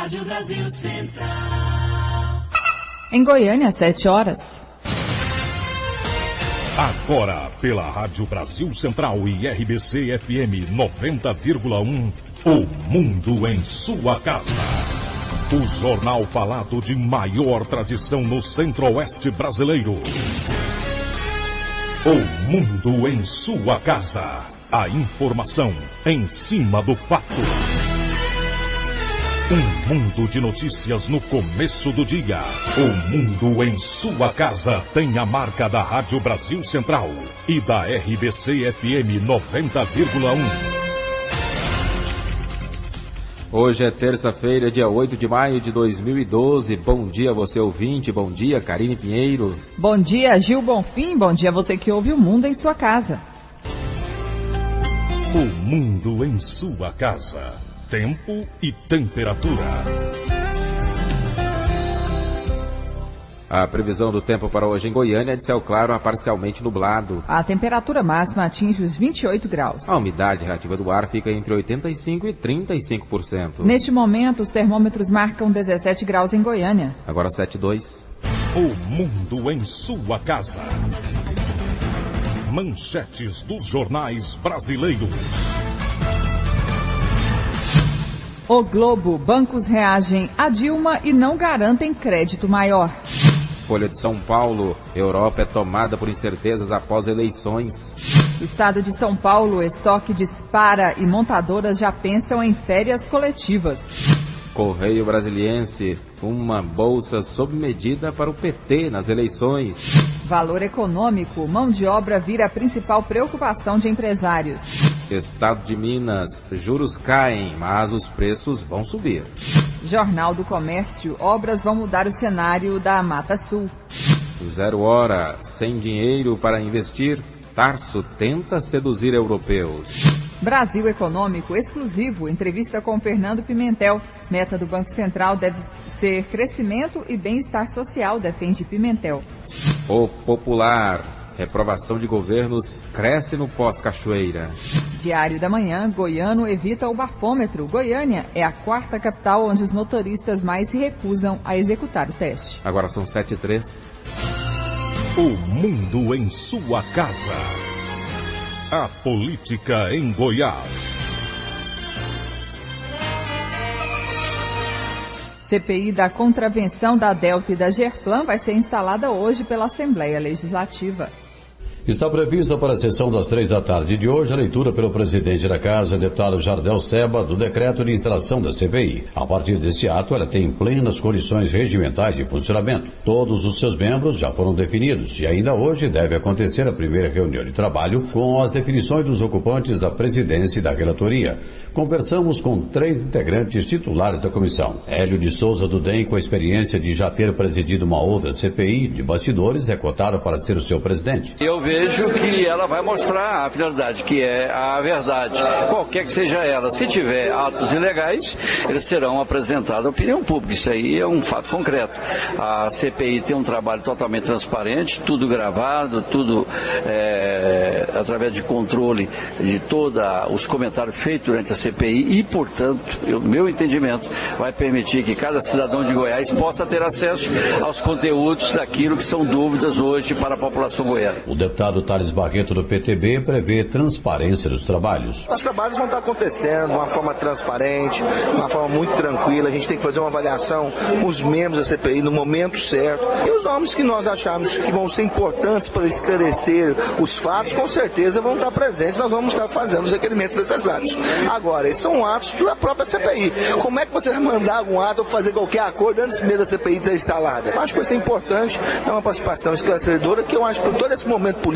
Rádio Brasil Central. Em Goiânia, 7 horas. Agora, pela Rádio Brasil Central e RBC FM 90,1, o Mundo em sua casa. O jornal falado de maior tradição no Centro-Oeste brasileiro. O Mundo em sua casa. A informação em cima do fato. Um mundo de notícias no começo do dia. O Mundo em sua casa tem a marca da Rádio Brasil Central e da RBC FM 90,1. Hoje é terça-feira, dia 8 de maio de 2012. Bom dia, você ouvinte. Bom dia, Karine Pinheiro. Bom dia, Gil Bonfim. Bom dia, você que ouve o Mundo em sua casa. O Mundo em sua casa. Tempo e temperatura. A previsão do tempo para hoje em Goiânia é de céu claro a parcialmente nublado. A temperatura máxima atinge os 28 graus. A umidade relativa do ar fica entre 85% e 35%. Neste momento, os termômetros marcam 17 graus em Goiânia. Agora 7,2. O Mundo em sua casa. Manchetes dos jornais brasileiros. O Globo, bancos reagem a Dilma e não garantem crédito maior. Folha de São Paulo, Europa é tomada por incertezas após eleições. Estado de São Paulo, estoque dispara e montadoras já pensam em férias coletivas. Correio Brasiliense, uma bolsa sob medida para o PT nas eleições. Valor econômico, mão de obra vira a principal preocupação de empresários. Estado de Minas, juros caem, mas os preços vão subir. Jornal do Comércio, obras vão mudar o cenário da Mata Sul. 0 hora, sem dinheiro para investir, Tarso tenta seduzir europeus. Brasil Econômico exclusivo, entrevista com Fernando Pimentel. Meta do Banco Central deve ser crescimento e bem-estar social, defende Pimentel. O Popular, reprovação de governos cresce no pós-Cachoeira. Diário da Manhã, goiano evita o bafômetro. Goiânia é a quarta capital onde os motoristas mais se recusam a executar o teste. Agora são 7h03. O Mundo em sua casa. A política em Goiás. CPI da contravenção da Delta e da Gerplan vai ser instalada hoje pela Assembleia Legislativa. Está prevista para a sessão das 15h de hoje a leitura pelo presidente da Casa, deputado Jardel Seba, do decreto de instalação da CPI. A partir desse ato, ela tem plenas condições regimentais de funcionamento. Todos os seus membros já foram definidos e ainda hoje deve acontecer a primeira reunião de trabalho com as definições dos ocupantes da presidência e da relatoria. Conversamos com 3 integrantes titulares da comissão. Hélio de Souza do DEM, com a experiência de já ter presidido uma outra CPI de bastidores, é cotado para ser o seu presidente. Eu vejo que ela vai mostrar a finalidade, que é a verdade, qualquer que seja ela. Se tiver atos ilegais, eles serão apresentados à opinião pública. Isso aí é um fato concreto. A CPI tem um trabalho totalmente transparente, tudo gravado, tudo através de controle de todos os comentários feitos durante a CPI e, portanto, meu entendimento vai permitir que cada cidadão de Goiás possa ter acesso aos conteúdos daquilo que são dúvidas hoje para a população goiana. O deputado Thales Barreto, do PTB, prevê transparência dos trabalhos. Os trabalhos vão estar acontecendo de uma forma transparente, de uma forma muito tranquila. A gente tem que fazer uma avaliação com os membros da CPI no momento certo. E os nomes que nós achamos que vão ser importantes para esclarecer os fatos, com certeza vão estar presentes. Nós vamos estar fazendo os requerimentos necessários. Agora, esses são atos da própria CPI. Como é que você vai mandar algum ato ou fazer qualquer acordo antes mesmo da CPI estar instalada? Eu acho que vai ser importante ter uma participação esclarecedora, que eu acho que por todo esse momento político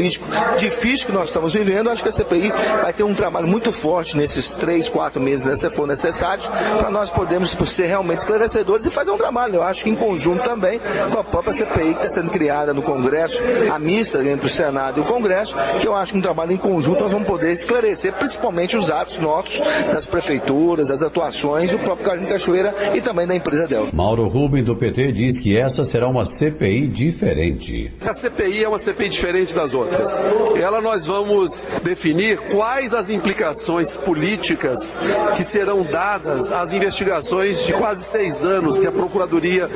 difícil que nós estamos vivendo, acho que a CPI vai ter um trabalho muito forte nesses 3, 4 meses, né, se for necessário, para nós podermos ser realmente esclarecedores e fazer um trabalho, eu acho que em conjunto também com a própria CPI que está sendo criada no Congresso, a mista entre o Senado e o Congresso, que eu acho que um trabalho em conjunto nós vamos poder esclarecer principalmente os atos nossos, das prefeituras, das atuações do próprio Carlinhos Cachoeira e também da empresa dela. Mauro Rubem, do PT, diz que essa será uma CPI diferente. A CPI é uma CPI diferente das outras. outras. Ela nós vamos definir quais as implicações políticas que serão dadas às investigações de quase 6 anos que a Procuradoria,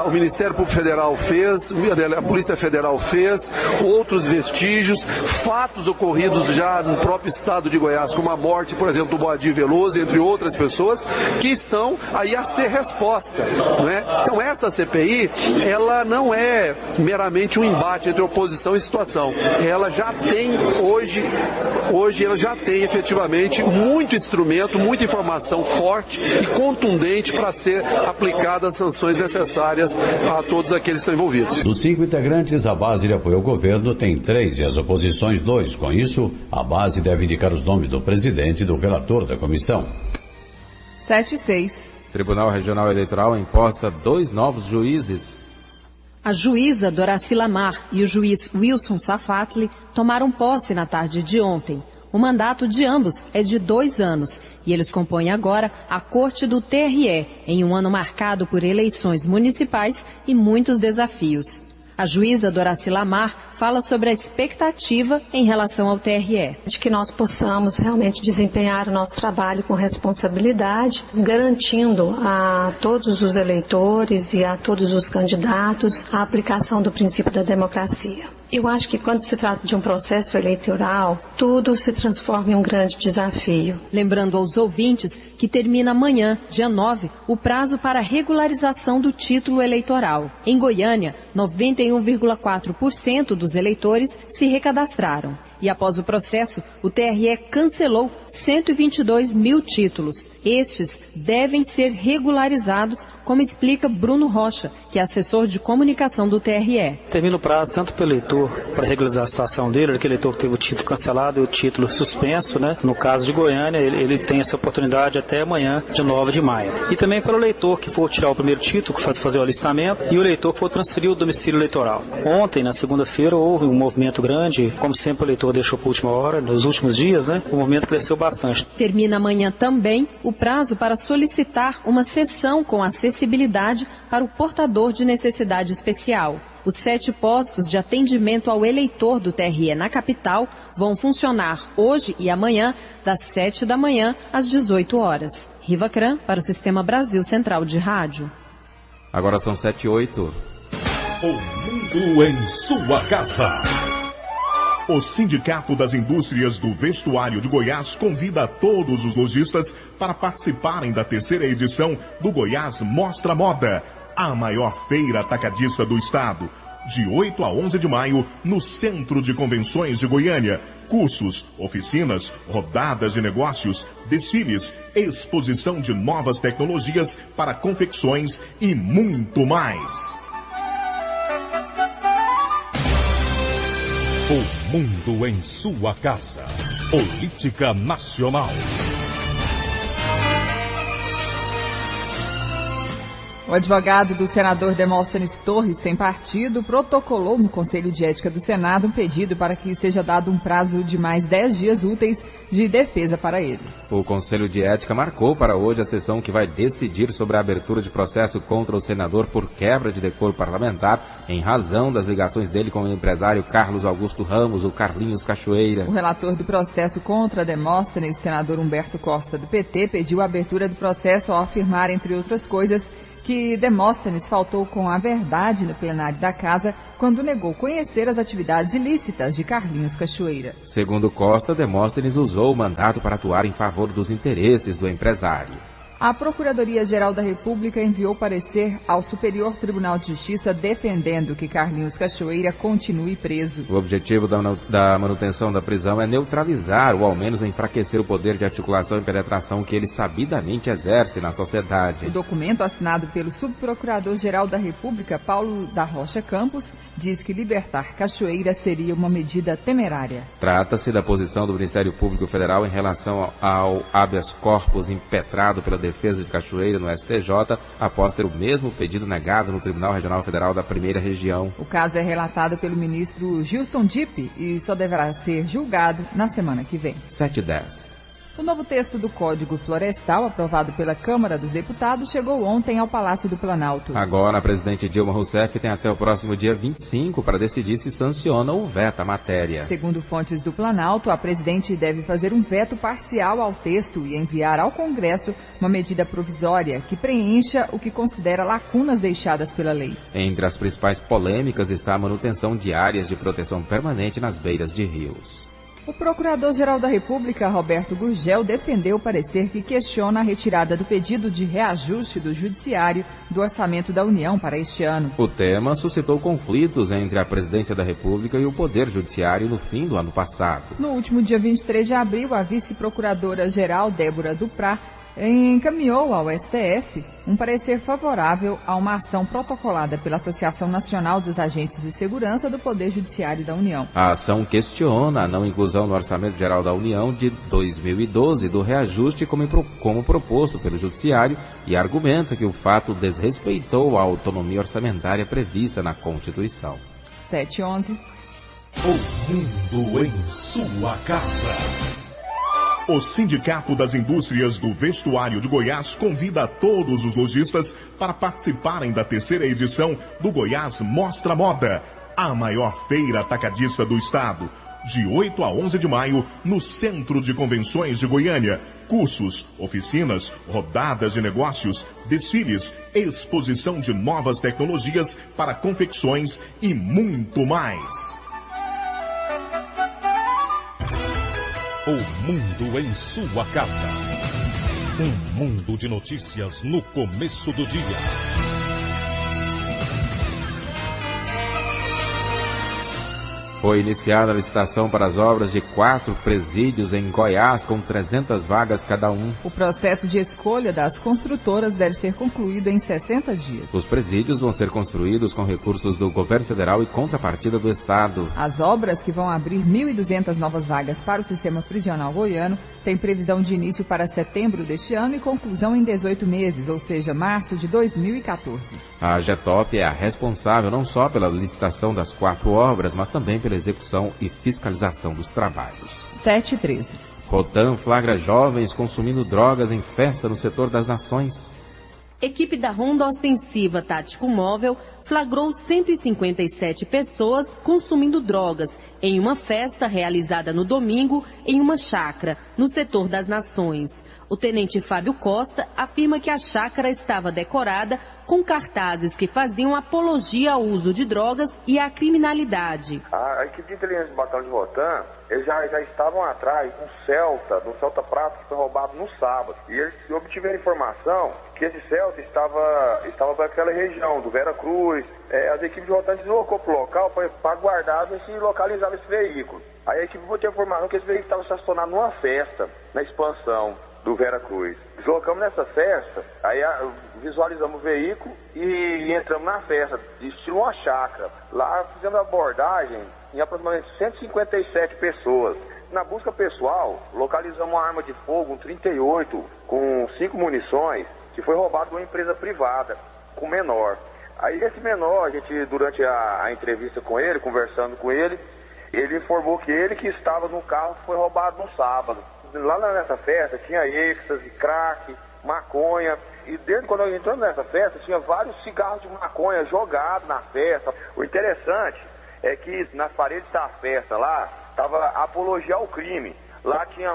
o Ministério Público Federal fez, a Polícia Federal fez, outros vestígios, fatos ocorridos já no próprio estado de Goiás, como a morte, por exemplo, do Boadir Veloso, entre outras pessoas, que estão aí a ser resposta, não é? Então essa CPI, ela não é meramente um embate entre oposição e situação. Ela já tem hoje ela já tem efetivamente muito instrumento, muita informação forte e contundente para ser aplicadas as sanções necessárias a todos aqueles que estão envolvidos. Dos 5 integrantes, a base de apoio ao governo tem 3 e as oposições 2. Com isso, a base deve indicar os nomes do presidente e do relator da comissão. 7-6. Tribunal Regional Eleitoral empossa 2 novos juízes. A juíza Doraci Lamar e o juiz Wilson Safatli tomaram posse na tarde de ontem. O mandato de ambos é de 2 anos e eles compõem agora a Corte do TRE, em um ano marcado por eleições municipais e muitos desafios. A juíza Doraci Lamar fala sobre a expectativa em relação ao TRE. De que nós possamos realmente desempenhar o nosso trabalho com responsabilidade, garantindo a todos os eleitores e a todos os candidatos a aplicação do princípio da democracia. Eu acho que quando se trata de um processo eleitoral, tudo se transforma em um grande desafio. Lembrando aos ouvintes que termina amanhã, dia 9, o prazo para regularização do título eleitoral. Em Goiânia, 91,4% dos eleitores se recadastraram. E após o processo, o TRE cancelou 122 mil títulos. Estes devem ser regularizados, como explica Bruno Rocha, que é assessor de comunicação do TRE. Termina o prazo tanto para o eleitor, para regularizar a situação dele, aquele eleitor que teve o título cancelado e o título suspenso, né? No caso de Goiânia, ele tem essa oportunidade até amanhã, dia 9 de maio. E também para o eleitor que for tirar o primeiro título, que fazer o alistamento, e o eleitor for transferir o domicílio eleitoral. Ontem, na segunda-feira, houve um movimento grande, como sempre o eleitor deixou para a última hora, nos últimos dias, né? O movimento cresceu bastante. Termina amanhã também o prazo para solicitar uma sessão com acessibilidade para o portador de necessidade especial. Os 7 postos de atendimento ao eleitor do TRE na capital vão funcionar hoje e amanhã, das 7 da manhã às 18 horas. Riva Cran, para o Sistema Brasil Central de Rádio. Agora são 7:08. O mundo em sua casa. O Sindicato das Indústrias do Vestuário de Goiás convida todos os lojistas para participarem da 3ª edição do Goiás Mostra Moda, a maior feira atacadista do estado, de 8 a 11 de maio, no Centro de Convenções de Goiânia. Cursos, oficinas, rodadas de negócios, desfiles, exposição de novas tecnologias para confecções e muito mais. O mundo em sua casa. Política nacional. O advogado do senador Demóstenes Torres, sem partido, protocolou no Conselho de Ética do Senado um pedido para que seja dado um prazo de mais 10 dias úteis de defesa para ele. O Conselho de Ética marcou para hoje a sessão que vai decidir sobre a abertura de processo contra o senador por quebra de decoro parlamentar em razão das ligações dele com o empresário Carlos Augusto Ramos, o Carlinhos Cachoeira. O relator do processo contra Demóstenes, senador Humberto Costa, do PT, pediu a abertura do processo ao afirmar, entre outras coisas, que Demóstenes faltou com a verdade no plenário da Casa quando negou conhecer as atividades ilícitas de Carlinhos Cachoeira. Segundo Costa, Demóstenes usou o mandato para atuar em favor dos interesses do empresário. A Procuradoria-Geral da República enviou parecer ao Superior Tribunal de Justiça defendendo que Carlinhos Cachoeira continue preso. O objetivo da manutenção da prisão é neutralizar ou ao menos enfraquecer o poder de articulação e penetração que ele sabidamente exerce na sociedade. O documento assinado pelo Subprocurador-Geral da República, Paulo da Rocha Campos, diz que libertar Cachoeira seria uma medida temerária. Trata-se da posição do Ministério Público Federal em relação ao habeas corpus impetrado pela defesa de Cachoeira no STJ, após ter o mesmo pedido negado no Tribunal Regional Federal da 1ª Região. O caso é relatado pelo ministro Gilson Dipp e só deverá ser julgado na semana que vem. 7:10. O novo texto do Código Florestal, aprovado pela Câmara dos Deputados, chegou ontem ao Palácio do Planalto. Agora, a presidente Dilma Rousseff tem até o próximo dia 25 para decidir se sanciona ou veta a matéria. Segundo fontes do Planalto, a presidente deve fazer um veto parcial ao texto e enviar ao Congresso uma medida provisória que preencha o que considera lacunas deixadas pela lei. Entre as principais polêmicas está a manutenção de áreas de proteção permanente nas beiras de rios. O Procurador-Geral da República, Roberto Gurgel, defendeu o parecer que questiona a retirada do pedido de reajuste do Judiciário do Orçamento da União para este ano. O tema suscitou conflitos entre a Presidência da República e o Poder Judiciário no fim do ano passado. No último dia 23 de abril, a vice-procuradora-geral, Débora Duprá, encaminhou ao STF um parecer favorável a uma ação protocolada pela Associação Nacional dos Agentes de Segurança do Poder Judiciário da União. A ação questiona a não inclusão no Orçamento Geral da União de 2012 do reajuste como proposto pelo Judiciário e argumenta que o fato desrespeitou a autonomia orçamentária prevista na Constituição. 7:11. O mundo em sua casa. O Sindicato das Indústrias do Vestuário de Goiás convida todos os lojistas para participarem da 3ª edição do Goiás Mostra Moda, a maior feira atacadista do estado, de 8 a 11 de maio, no Centro de Convenções de Goiânia. Cursos, oficinas, rodadas de negócios, desfiles, exposição de novas tecnologias para confecções e muito mais. O mundo em sua casa. Um mundo de notícias no começo do dia. Foi iniciada a licitação para as obras de 4 presídios em Goiás, com 300 vagas cada um. O processo de escolha das construtoras deve ser concluído em 60 dias. Os presídios vão ser construídos com recursos do governo federal e contrapartida do Estado. As obras, que vão abrir 1.200 novas vagas para o sistema prisional goiano, têm previsão de início para setembro deste ano e conclusão em 18 meses, ou seja, março de 2014. A Getop é a responsável não só pela licitação das 4 obras, mas também pela execução e fiscalização dos trabalhos. 7:13. Rotan flagra jovens consumindo drogas em festa no setor das Nações. Equipe da Ronda Ostensiva Tático Móvel flagrou 157 pessoas consumindo drogas em uma festa realizada no domingo em uma chácara, no setor das Nações. O tenente Fábio Costa afirma que a chácara estava decorada com cartazes que faziam apologia ao uso de drogas e à criminalidade. A equipe de inteligência do Batalhão de Rotan, eles já estavam atrás de um Celta Prata que foi roubado no sábado. E eles obtiveram informação que esse Celta estava para aquela região do Vera Cruz. As equipes de Rotan deslocou para o local para guardar e localizar esse veículo. Aí a equipe botou a informação que esse veículo estava estacionado numa festa, na expansão do Vera Cruz. Deslocamos nessa festa, aí visualizamos o veículo e entramos na festa, estilo uma chácara. Lá fizemos a abordagem em aproximadamente 157 pessoas. Na busca pessoal, localizamos uma arma de fogo, um 38, com 5 munições, que foi roubado de uma empresa privada, com menor. Aí esse menor, a gente, durante a entrevista com ele, conversando com ele, ele informou que ele que estava no carro foi roubado no sábado. Lá nessa festa tinha êxtase, crack, maconha. E desde quando nós entramos nessa festa, tinha vários cigarros de maconha jogados na festa. O interessante é que nas paredes da festa lá, estava apologia ao crime. Lá tinha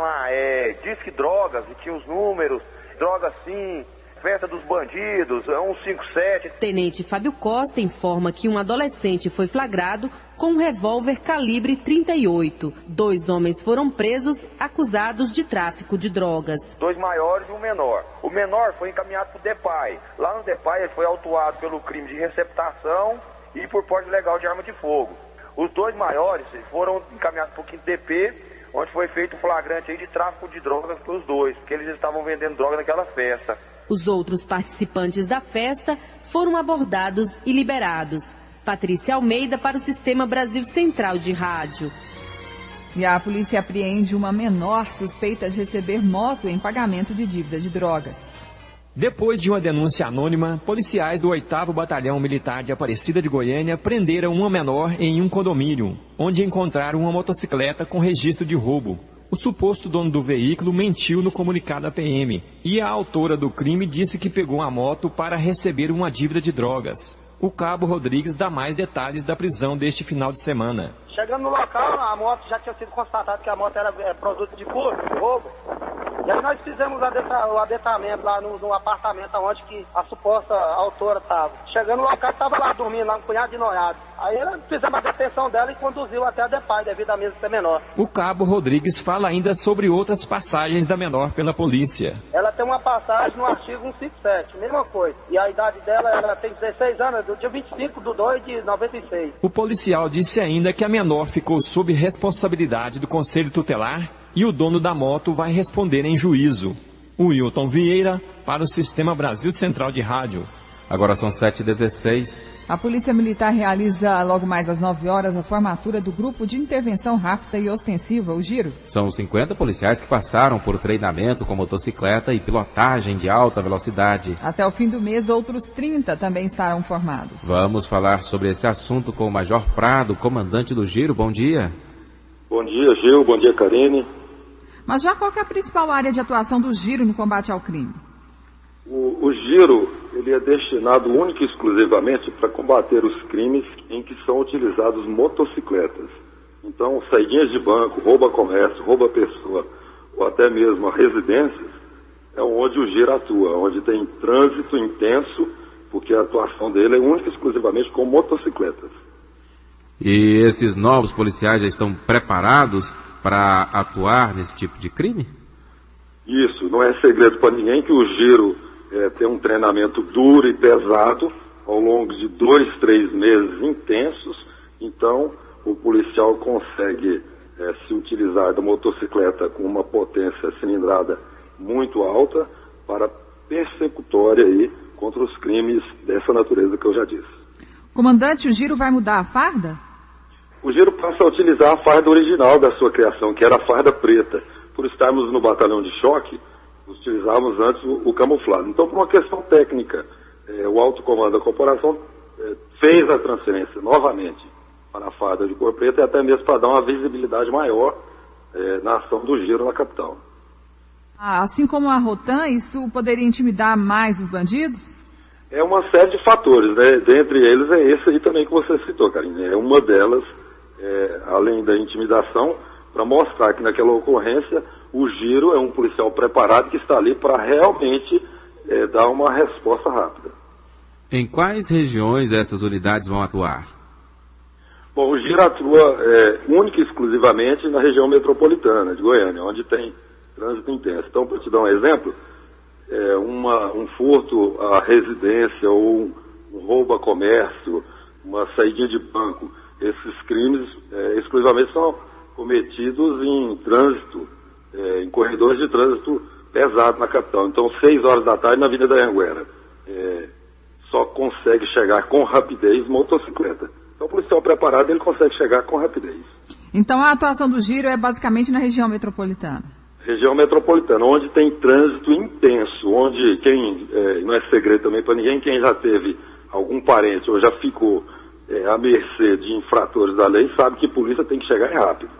disque drogas, e tinha os números, drogas sim, festa dos bandidos, 157. Tenente Fábio Costa informa que um adolescente foi flagrado com um revólver calibre 38. 2 homens foram presos, acusados de tráfico de drogas. 2 maiores e um menor. O menor foi encaminhado para o DEPAI. Lá no DEPAI ele foi autuado pelo crime de receptação e por porte ilegal de arma de fogo. Os 2 maiores foram encaminhados para o 5º DP, onde foi feito o flagrante aí de tráfico de drogas para os 2, porque eles estavam vendendo droga naquela festa. Os outros participantes da festa foram abordados e liberados. Patrícia Almeida para o Sistema Brasil Central de Rádio. E a polícia apreende uma menor suspeita de receber moto em pagamento de dívida de drogas. Depois de uma denúncia anônima, policiais do 8º Batalhão Militar de Aparecida de Goiânia prenderam uma menor em um condomínio, onde encontraram uma motocicleta com registro de roubo. O suposto dono do veículo mentiu no comunicado à PM e a autora do crime disse que pegou a moto para receber uma dívida de drogas. O cabo Rodrigues dá mais detalhes da prisão deste final de semana. Chegando no local, a moto já tinha sido constatado que a moto era produto de furto, roubo. E aí nós fizemos o adentramento lá no apartamento onde que a suposta autora estava. Chegando no local, estava lá dormindo, lá um punhado de noiado. Aí fizemos a detenção dela e conduziu até a DEPAI, devido à mesma ser menor. O cabo Rodrigues fala ainda sobre outras passagens da menor pela polícia. Ela tem uma passagem no artigo 157, mesma coisa. E a idade dela, ela tem 16 anos, do dia 25/2 de 96. O policial disse ainda que a menor ficou sob responsabilidade do Conselho Tutelar e o dono da moto vai responder em juízo. O Wilton Vieira, para o Sistema Brasil Central de Rádio. Agora são 7h16. A Polícia Militar realiza logo mais às 9 horas a formatura do Grupo de Intervenção Rápida e Ostensiva, o GIRO. São 50 policiais que passaram por treinamento com motocicleta e pilotagem de alta velocidade. Até o fim do mês, outros 30 também estarão formados. Vamos falar sobre esse assunto com o Major Prado, comandante do GIRO. Bom dia. Bom dia, Gil. Bom dia, Karine. Mas já qual que é a principal área de atuação do GIRO no combate ao crime? O GIRO, ele é destinado única e exclusivamente para combater os crimes em que são utilizados motocicletas. Então, saidinhas de banco, rouba comércio, rouba pessoa, ou até mesmo residências, é onde o GIRO atua, onde tem trânsito intenso, porque a atuação dele é única e exclusivamente com motocicletas. E esses novos policiais já estão preparados para atuar nesse tipo de crime? Isso, não é segredo para ninguém que o GIRO tem um treinamento duro e pesado ao longo de 2-3 meses intensos. Então, o policial consegue se utilizar da motocicleta com uma potência cilindrada muito alta para persecutória aí contra os crimes dessa natureza que eu já disse. Comandante, o GIRO vai mudar a farda? O GIRO passa a utilizar a farda original da sua criação, que era a farda preta. Por estarmos no batalhão de choque, utilizávamos antes o camuflado. Então, por uma questão técnica, o alto comando da corporação fez a transferência novamente para a farda de cor preta e até mesmo para dar uma visibilidade maior na ação do GIRO na capital. Assim como a Rotan, isso poderia intimidar mais os bandidos? É uma série de fatores, né? Dentre eles é esse aí também que você citou, Karine. É uma delas, além da intimidação, para mostrar que naquela ocorrência o GIRO é um policial preparado que está ali para realmente dar uma resposta rápida. Em quais regiões essas unidades vão atuar? Bom, o GIRO atua única e exclusivamente na região metropolitana de Goiânia, onde tem trânsito intenso. Então, para te dar um exemplo, um furto à residência ou um roubo a comércio, uma saidinha de banco, esses crimes exclusivamente são cometidos em trânsito, em corredores de trânsito pesado na capital. Então, 6 horas da tarde na Avenida da Anhanguera, só consegue chegar com rapidez motocicleta. Então, o policial preparado, ele consegue chegar com rapidez. Então, a atuação do GIRO é basicamente na região metropolitana? Região metropolitana, onde tem trânsito intenso, onde não é segredo também para ninguém, quem já teve algum parente ou já ficou à mercê de infratores da lei, sabe que a polícia tem que chegar rápido.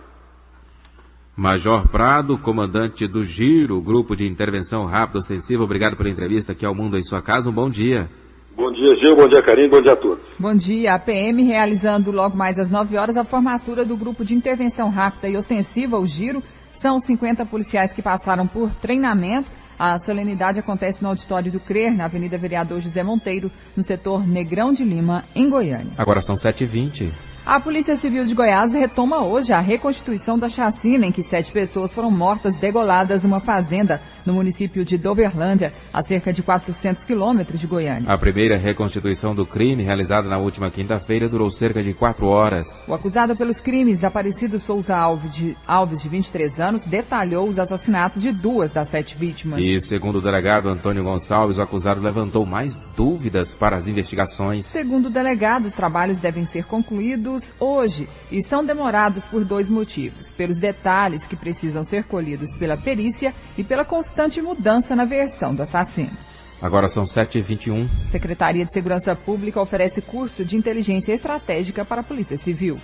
Major Prado, comandante do GIRO, Grupo de Intervenção Rápida Ostensiva, obrigado pela entrevista aqui ao Mundo em Sua Casa. Um bom dia. Bom dia, Gil. Bom dia, Karine. Bom dia a todos. Bom dia. A PM realizando logo mais às 9 horas a formatura do Grupo de Intervenção Rápida e Ostensiva, o GIRO. São 50 policiais que passaram por treinamento. A solenidade acontece no auditório do CRER, na Avenida Vereador José Monteiro, no setor Negrão de Lima, em Goiânia. Agora são 7h20. A Polícia Civil de Goiás retoma hoje a reconstituição da chacina em que 7 pessoas foram mortas degoladas numa fazenda no município de Doverlândia, a cerca de 400 quilômetros de Goiânia. A primeira reconstituição do crime, realizada na última quinta-feira, durou cerca de 4 horas. O acusado pelos crimes, Aparecido Souza Alves, de 23 anos, detalhou os assassinatos de 2 das 7 vítimas. E, segundo o delegado Antônio Gonçalves, o acusado levantou mais dúvidas para as investigações. Segundo o delegado, os trabalhos devem ser concluídos hoje e são demorados por 2 motivos: pelos detalhes que precisam ser colhidos pela perícia e pela constante mudança na versão do assassino. Agora são 7h21. Secretaria de Segurança Pública oferece curso de inteligência estratégica para a Polícia Civil.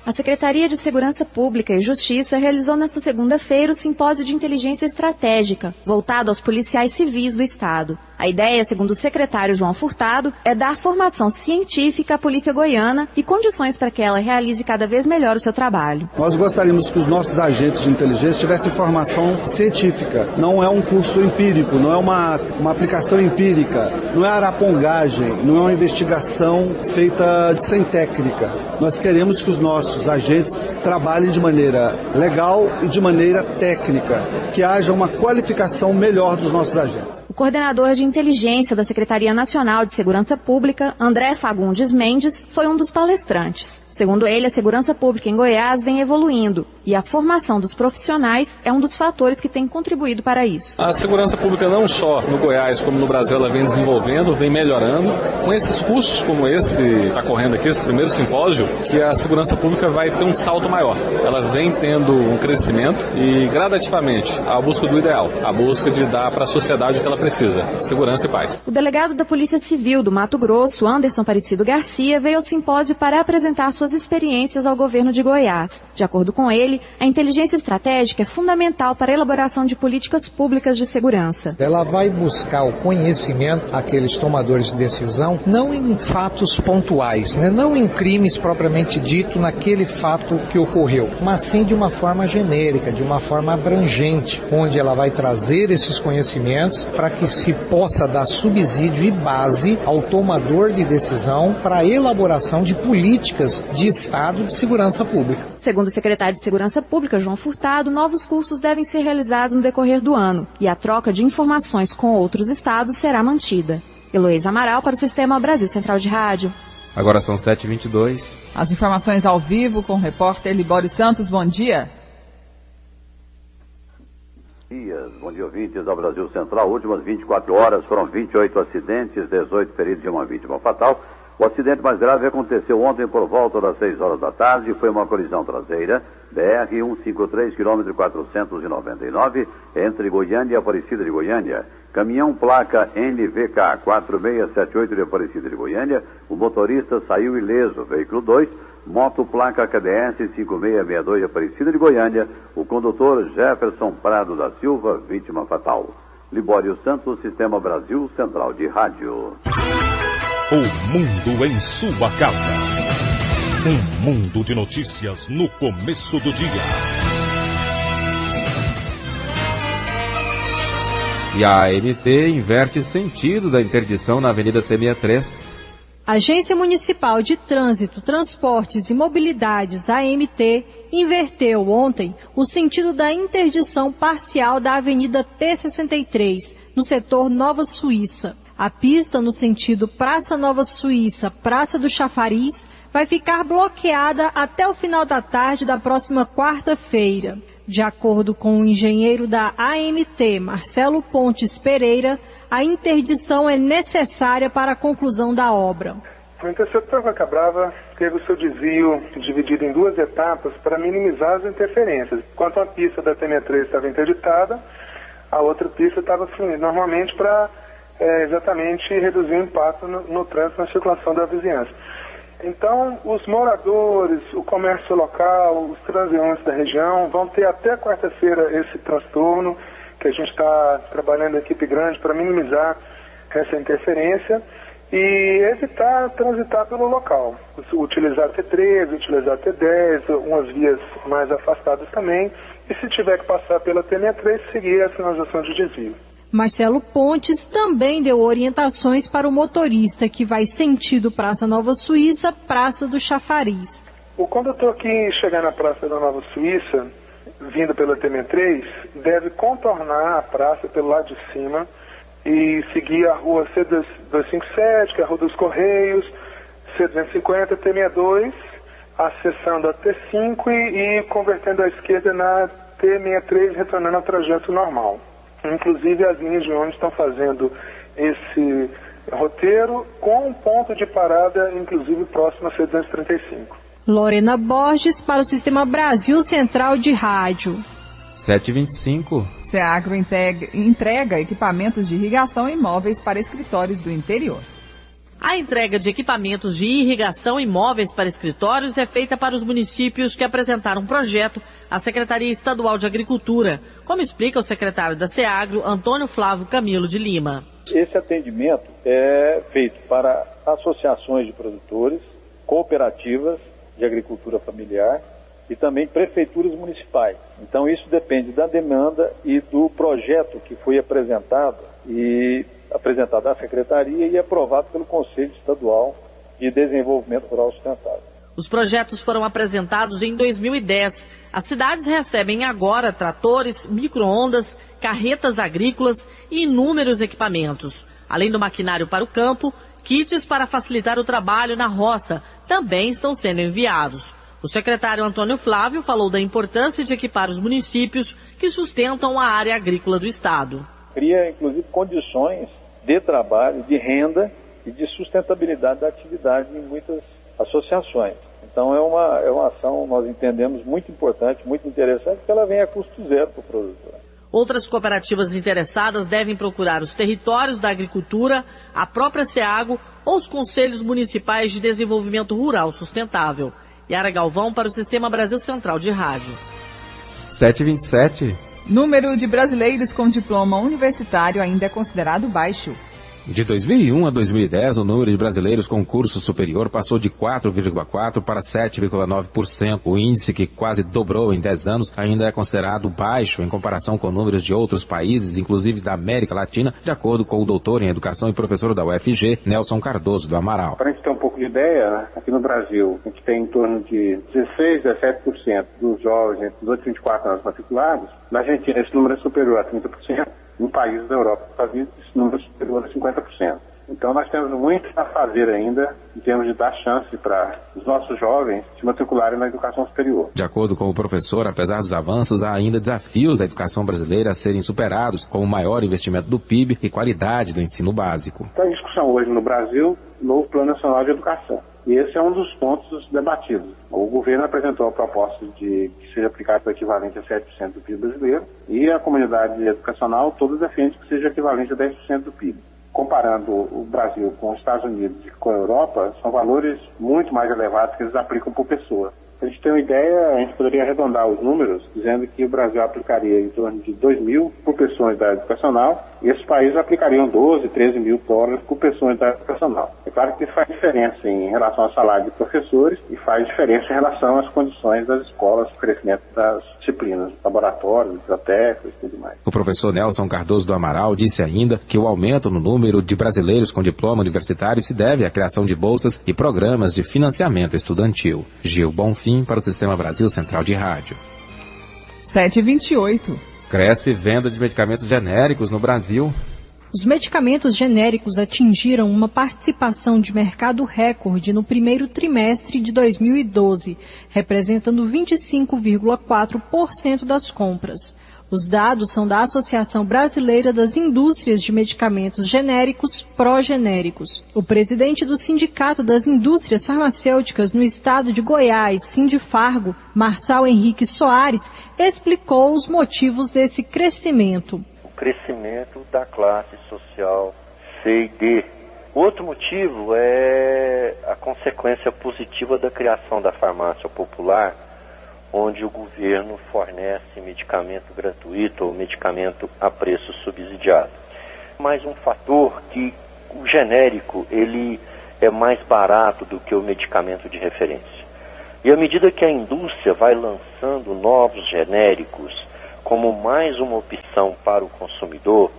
A Secretaria de Segurança Pública e Justiça realizou nesta segunda-feira o Simpósio de Inteligência Estratégica, voltado aos policiais civis do Estado. A ideia, segundo o secretário João Furtado, é dar formação científica à Polícia Goiana e condições para que ela realize cada vez melhor o seu trabalho. Nós gostaríamos que os nossos agentes de inteligência tivessem formação científica. Não é um curso empírico, não é uma aplicação empírica, não é arapongagem, não é uma investigação feita sem técnica. Nós queremos que os nossos agentes trabalhem de maneira legal e de maneira técnica, que haja uma qualificação melhor dos nossos agentes. O coordenador de inteligência da Secretaria Nacional de Segurança Pública, André Fagundes Mendes, foi um dos palestrantes. Segundo ele, a segurança pública em Goiás vem evoluindo e a formação dos profissionais é um dos fatores que tem contribuído para isso. A segurança pública não só no Goiás como no Brasil, ela vem desenvolvendo, vem melhorando. Com esses cursos como esse que está correndo aqui, esse primeiro simpósio, que a segurança pública vai ter um salto maior. Ela vem tendo um crescimento e gradativamente a busca do ideal, a busca de dar para a sociedade o que ela precisa, segurança e paz. O delegado da Polícia Civil do Mato Grosso, Anderson Aparecido Garcia, veio ao simpósio para apresentar suas experiências ao governo de Goiás. De acordo com ele, a inteligência estratégica é fundamental para a elaboração de políticas públicas de segurança. Ela vai buscar o conhecimento daqueles tomadores de decisão, não em fatos pontuais, não em crimes propriamente dito naquele fato que ocorreu, mas sim de uma forma genérica, de uma forma abrangente, onde ela vai trazer esses conhecimentos para que se possa dar subsídio e base ao tomador de decisão para a elaboração de políticas de Estado de segurança pública. Segundo o secretário de Segurança Pública, João Furtado, novos cursos devem ser realizados no decorrer do ano e a troca de informações com outros estados será mantida. Heloísa Amaral para o Sistema Brasil Central de Rádio. Agora são 7h22. As informações ao vivo com o repórter Libório Santos. Bom dia. Bom dia, ouvintes ao Brasil Central. Últimas 24 horas foram 28 acidentes, 18 feridos e uma vítima fatal. O acidente mais grave aconteceu ontem por volta das 6 horas da tarde. Foi uma colisão traseira, BR-153, quilômetro 499, entre Goiânia e Aparecida de Goiânia. Caminhão placa NVK 4678 de Aparecida de Goiânia. O motorista saiu ileso. Veículo 2, moto placa KDS 5662 de Aparecida de Goiânia. O condutor Jefferson Prado da Silva, vítima fatal. Libório Santos, Sistema Brasil Central de Rádio. O mundo em sua casa. Um mundo de notícias no começo do dia. E a AMT inverte sentido da interdição na Avenida T63. A Agência Municipal de Trânsito, Transportes e Mobilidades, AMT, inverteu ontem o sentido da interdição parcial da Avenida T63, no setor Nova Suíça. A pista no sentido Praça Nova Suíça, Praça do Chafariz, vai ficar bloqueada até o final da tarde da próxima quarta-feira. De acordo com o engenheiro da AMT, Marcelo Pontes Pereira, a interdição é necessária para a conclusão da obra. O intersetor Vaca Brava teve o seu desvio dividido em duas etapas para minimizar as interferências. Enquanto a pista da T63 estava interditada, a outra pista estava fluindo normalmente para exatamente reduzir o impacto no trânsito, na circulação da vizinhança. Então, os moradores, o comércio local, os transeuntes da região vão ter até quarta-feira esse transtorno, que a gente está trabalhando em equipe grande para minimizar essa interferência e evitar transitar pelo local. Utilizar T13, utilizar T10, umas vias mais afastadas também, e se tiver que passar pela T63, seguir a sinalização de desvio. Marcelo Pontes também deu orientações para o motorista que vai sentido Praça Nova Suíça, Praça do Chafariz. O condutor que chegar na Praça da Nova Suíça, vindo pela T63, deve contornar a praça pelo lado de cima e seguir a rua C257, que é a Rua dos Correios, C250, T62, acessando a T5 e convertendo à esquerda na T63, retornando ao trajeto normal. Inclusive as linhas de ônibus estão fazendo esse roteiro com um ponto de parada, inclusive próximo a C235. Lorena Borges para o Sistema Brasil Central de Rádio. 7h25. Seagro entrega equipamentos de irrigação e imóveis para escritórios do interior. A entrega de equipamentos de irrigação e móveis para escritórios é feita para os municípios que apresentaram um projeto à Secretaria Estadual de Agricultura, como explica o secretário da SEAGRO, Antônio Flávio Camilo de Lima. Esse atendimento é feito para associações de produtores, cooperativas de agricultura familiar e também prefeituras municipais. Então isso depende da demanda e do projeto que foi apresentado à Secretaria e aprovado pelo Conselho Estadual de Desenvolvimento Rural Sustentável. Os projetos foram apresentados em 2010. As cidades recebem agora tratores, micro-ondas, carretas agrícolas e inúmeros equipamentos. Além do maquinário para o campo, kits para facilitar o trabalho na roça também estão sendo enviados. O secretário Antônio Flávio falou da importância de equipar os municípios que sustentam a área agrícola do estado. Cria, inclusive, condições de trabalho, de renda e de sustentabilidade da atividade em muitas associações. Então é uma ação, nós entendemos, muito importante, muito interessante, que ela vem a custo zero para o produtor. Outras cooperativas interessadas devem procurar os territórios da agricultura, a própria SEAGRO ou os Conselhos Municipais de Desenvolvimento Rural Sustentável. Yara Galvão para o Sistema Brasil Central de Rádio. 7h27. Número de brasileiros com diploma universitário ainda é considerado baixo. De 2001 a 2010, o número de brasileiros com curso superior passou de 4,4% para 7,9%. O índice, que quase dobrou em 10 anos, ainda é considerado baixo em comparação com números de outros países, inclusive da América Latina, de acordo com o doutor em educação e professor da UFG, Nelson Cardoso do Amaral. Para a gente ter um pouco de ideia, aqui no Brasil, a gente tem em torno de 16% a 17% dos jovens entre 18 e 24 anos matriculados. Na Argentina, esse número é superior a 30%. Em países da Europa, esse número é superior a 50%. Então nós temos muito a fazer ainda em termos de dar chance para os nossos jovens se matricularem na educação superior. De acordo com o professor, apesar dos avanços, há ainda desafios da educação brasileira a serem superados, como o maior investimento do PIB e qualidade do ensino básico. Está em discussão hoje no Brasil o novo Plano Nacional de Educação. E esse é um dos pontos debatidos. O governo apresentou a proposta de que seja aplicado o equivalente a 7% do PIB brasileiro e a comunidade educacional toda defende que seja equivalente a 10% do PIB. Comparando o Brasil com os Estados Unidos e com a Europa, são valores muito mais elevados que eles aplicam por pessoa. Para a gente ter uma ideia, a gente poderia arredondar os números, dizendo que o Brasil aplicaria em torno de 2 mil por pessoa em idade educacional, e esses países aplicariam 12, 13 mil dólares por pessoa em idade educacional. É claro que isso faz diferença em relação ao salário de professores e faz diferença em relação às condições das escolas, o crescimento das disciplinas, laboratórios, bibliotecas e tudo mais. O professor Nelson Cardoso do Amaral disse ainda que o aumento no número de brasileiros com diploma universitário se deve à criação de bolsas e programas de financiamento estudantil. Gil Bonfim para o Sistema Brasil Central de Rádio. 7h28. Cresce venda de medicamentos genéricos no Brasil. Os medicamentos genéricos atingiram uma participação de mercado recorde no primeiro trimestre de 2012, representando 25,4% das compras. Os dados são da Associação Brasileira das Indústrias de Medicamentos Genéricos, Progenéricos. O presidente do Sindicato das Indústrias Farmacêuticas no estado de Goiás, Sindifargo, Marçal Henrique Soares, explicou os motivos desse crescimento. O crescimento da classe social C e D. O outro motivo é a consequência positiva da criação da farmácia popular, onde o governo fornece medicamento gratuito ou medicamento a preço subsidiado. Mais um fator que o genérico ele é mais barato do que o medicamento de referência. E à medida que a indústria vai lançando novos genéricos como mais uma opção para o consumidor,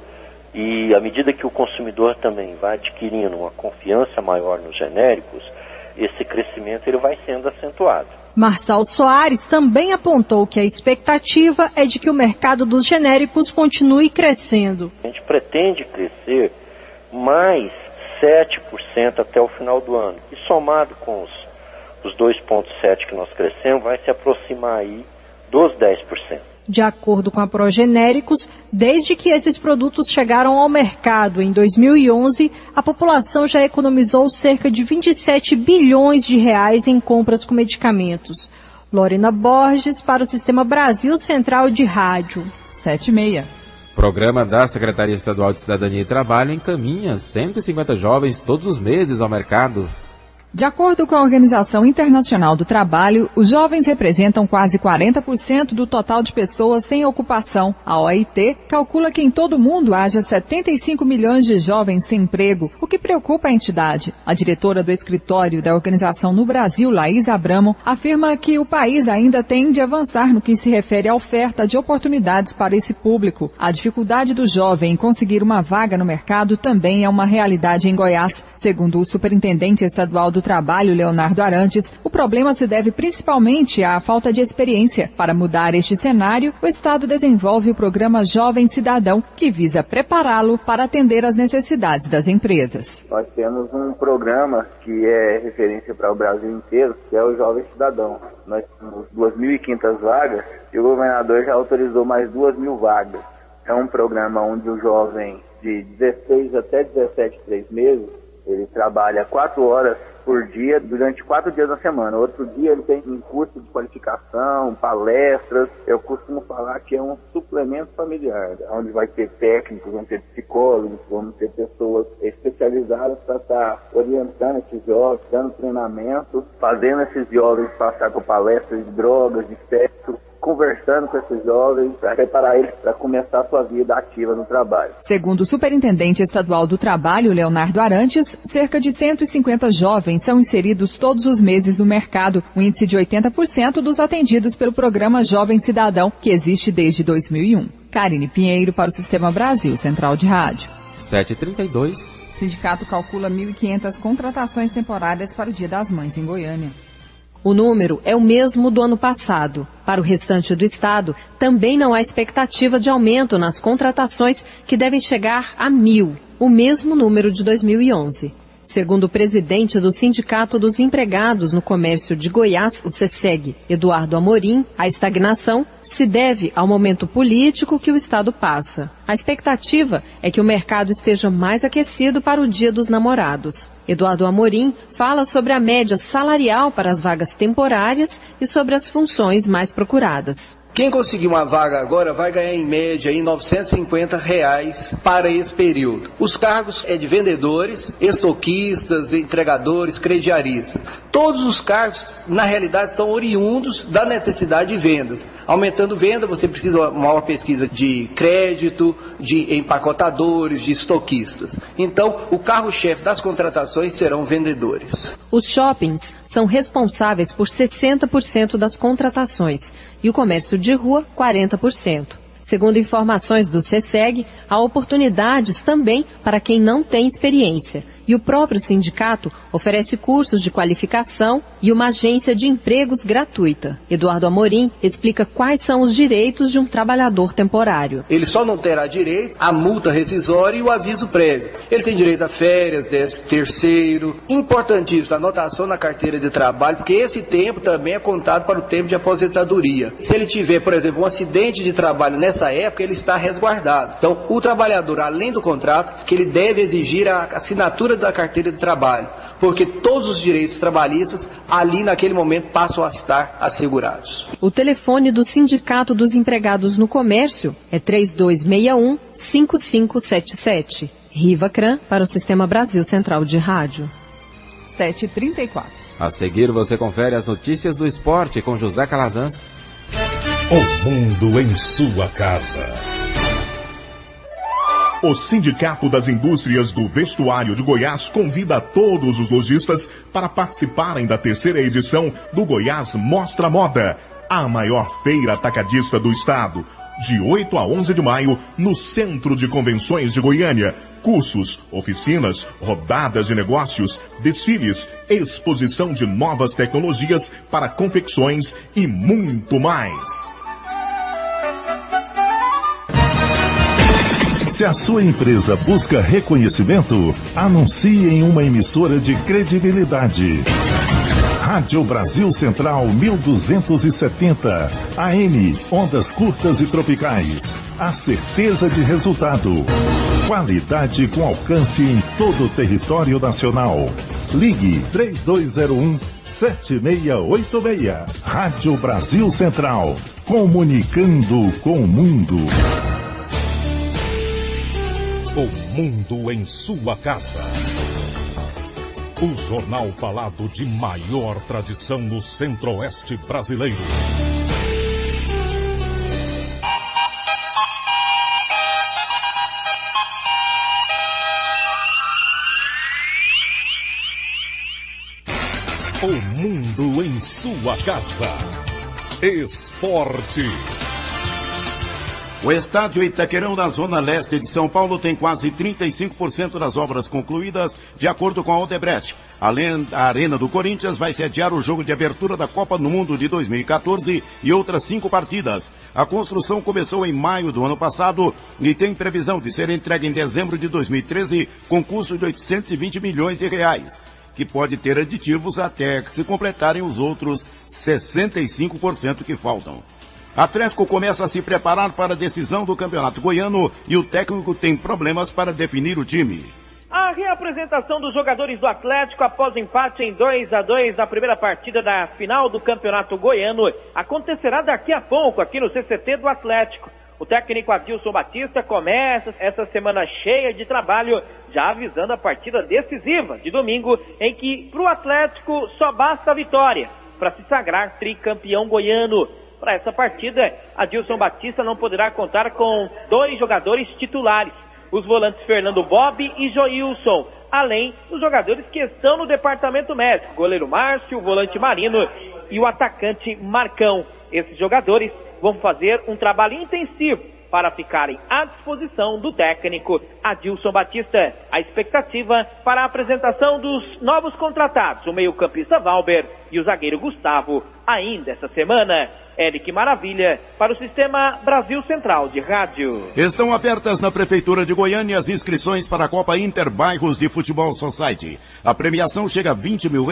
e à medida que o consumidor também vai adquirindo uma confiança maior nos genéricos, esse crescimento ele vai sendo acentuado. Marçal Soares também apontou que a expectativa é de que o mercado dos genéricos continue crescendo. A gente pretende crescer mais 7% até o final do ano. E somado com os 2,7% que nós crescemos, vai se aproximar aí dos 10%. De acordo com a Progenéricos, desde que esses produtos chegaram ao mercado em 2011, a população já economizou cerca de 27 bilhões de reais em compras com medicamentos. Lorena Borges para o Sistema Brasil Central de Rádio. 7h30. O programa da Secretaria Estadual de Cidadania e Trabalho encaminha 150 jovens todos os meses ao mercado. De acordo com a Organização Internacional do Trabalho, os jovens representam quase 40% do total de pessoas sem ocupação. A OIT calcula que em todo o mundo haja 75 milhões de jovens sem emprego, o que preocupa a entidade. A diretora do escritório da organização no Brasil, Laís Abramo, afirma que o país ainda tem de avançar no que se refere à oferta de oportunidades para esse público. A dificuldade do jovem em conseguir uma vaga no mercado também é uma realidade em Goiás. Segundo o superintendente estadual do Trabalho, Leonardo Arantes, o problema se deve principalmente à falta de experiência. Para mudar este cenário, o Estado desenvolve o programa Jovem Cidadão, que visa prepará-lo para atender às necessidades das empresas. Nós temos um programa que é referência para o Brasil inteiro, que é o Jovem Cidadão. Nós temos 2.500 vagas e o governador já autorizou mais 2.000 vagas. É um programa onde o jovem de 16 até 17, 3 meses, ele trabalha 4 horas por dia, durante 4 dias da semana. Outro dia ele tem um curso de qualificação, palestras. Eu costumo falar que é um suplemento familiar, onde vai ter técnicos, vão ter psicólogos, vão ter pessoas especializadas para estar orientando esses jovens, dando treinamento, fazendo esses jovens passar por palestras de drogas, de sexo, conversando com esses jovens para preparar eles para começar a sua vida ativa no trabalho. Segundo o superintendente estadual do Trabalho, Leonardo Arantes, cerca de 150 jovens são inseridos todos os meses no mercado, um índice de 80% dos atendidos pelo programa Jovem Cidadão, que existe desde 2001. Karine Pinheiro para o Sistema Brasil Central de Rádio. 7h32. O sindicato calcula 1.500 contratações temporárias para o Dia das Mães em Goiânia. O número é o mesmo do ano passado. Para o restante do estado, também não há expectativa de aumento nas contratações, que devem chegar a 1.000, o mesmo número de 2011. Segundo o presidente do Sindicato dos Empregados no Comércio de Goiás, o SESEG, Eduardo Amorim, a estagnação se deve ao momento político que o estado passa. A expectativa é que o mercado esteja mais aquecido para o Dia dos Namorados. Eduardo Amorim fala sobre a média salarial para as vagas temporárias e sobre as funções mais procuradas. Quem conseguir uma vaga agora vai ganhar em média R$ 950 para esse período. Os cargos é de vendedores, estoquistas, entregadores, crediaristas. Todos os cargos, na realidade, são oriundos da necessidade de vendas. Aumentando venda, você precisa de uma maior pesquisa de crédito, de empacotadores, de estoquistas. Então, o carro-chefe das contratações serão vendedores. Os shoppings são responsáveis por 60% das contratações e o comércio de rua, 40%. Segundo informações do SESEG, há oportunidades também para quem não tem experiência. E o próprio sindicato oferece cursos de qualificação e uma agência de empregos gratuita. Eduardo Amorim explica quais são os direitos de um trabalhador temporário. Ele só não terá direito à multa rescisória e o aviso prévio. Ele tem direito a férias, 13º. Importantíssimo, anotação na carteira de trabalho, porque esse tempo também é contado para o tempo de aposentadoria. Se ele tiver, por exemplo, um acidente de trabalho nessa época, ele está resguardado. Então, o trabalhador, além do contrato, que ele deve exigir a assinatura da carteira de trabalho, porque todos os direitos trabalhistas ali naquele momento passam a estar assegurados. O telefone do Sindicato dos Empregados no Comércio é 3261-5577. Riva Cran para o Sistema Brasil Central de Rádio. 7h34. A seguir você confere as notícias do esporte com José Calazans. O mundo em sua casa. O Sindicato das Indústrias do Vestuário de Goiás convida todos os lojistas para participarem da 3ª edição do Goiás Mostra Moda, a maior feira atacadista do estado, de 8 a 11 de maio, no Centro de Convenções de Goiânia. Cursos, oficinas, rodadas de negócios, desfiles, exposição de novas tecnologias para confecções e muito mais. Se a sua empresa busca reconhecimento, anuncie em uma emissora de credibilidade. Rádio Brasil Central 1270, AM, ondas curtas e tropicais. A certeza de resultado. Qualidade com alcance em todo o território nacional. Ligue 3201-7686. Rádio Brasil Central, comunicando com o mundo. O mundo em sua casa. O jornal falado de maior tradição no Centro-Oeste brasileiro. O mundo em sua casa. Esporte. O estádio Itaquerão, na zona leste de São Paulo, tem quase 35% das obras concluídas, de acordo com a Odebrecht. Além, a Arena do Corinthians vai sediar o jogo de abertura da Copa do Mundo de 2014 e outras 5 partidas. A construção começou em maio do ano passado e tem previsão de ser entregue em dezembro de 2013, com custo de R$820 milhões, que pode ter aditivos até se completarem os outros 65% que faltam. Atlético começa a se preparar para a decisão do Campeonato Goiano e o técnico tem problemas para definir o time. A reapresentação dos jogadores do Atlético após empate em 2-2 na primeira partida da final do Campeonato Goiano acontecerá daqui a pouco aqui no CCT do Atlético. O técnico Adilson Batista começa essa semana cheia de trabalho, já avisando a partida decisiva de domingo, em que para o Atlético só basta a vitória para se sagrar tricampeão goiano. Para essa partida, Adilson Batista não poderá contar com 2 jogadores titulares, os volantes Fernando Bob e Joilson, além dos jogadores que estão no departamento médico, goleiro Márcio, o volante Marino e o atacante Marcão. Esses jogadores vão fazer um trabalho intensivo para ficarem à disposição do técnico Adilson Batista. A expectativa para a apresentação dos novos contratados, o meio-campista Valber e o zagueiro Gustavo, ainda essa semana. Eric Maravilha, para o Sistema Brasil Central de Rádio. Estão abertas na Prefeitura de Goiânia as inscrições para a Copa Interbairros de Futebol Society. A premiação chega a R$20 mil,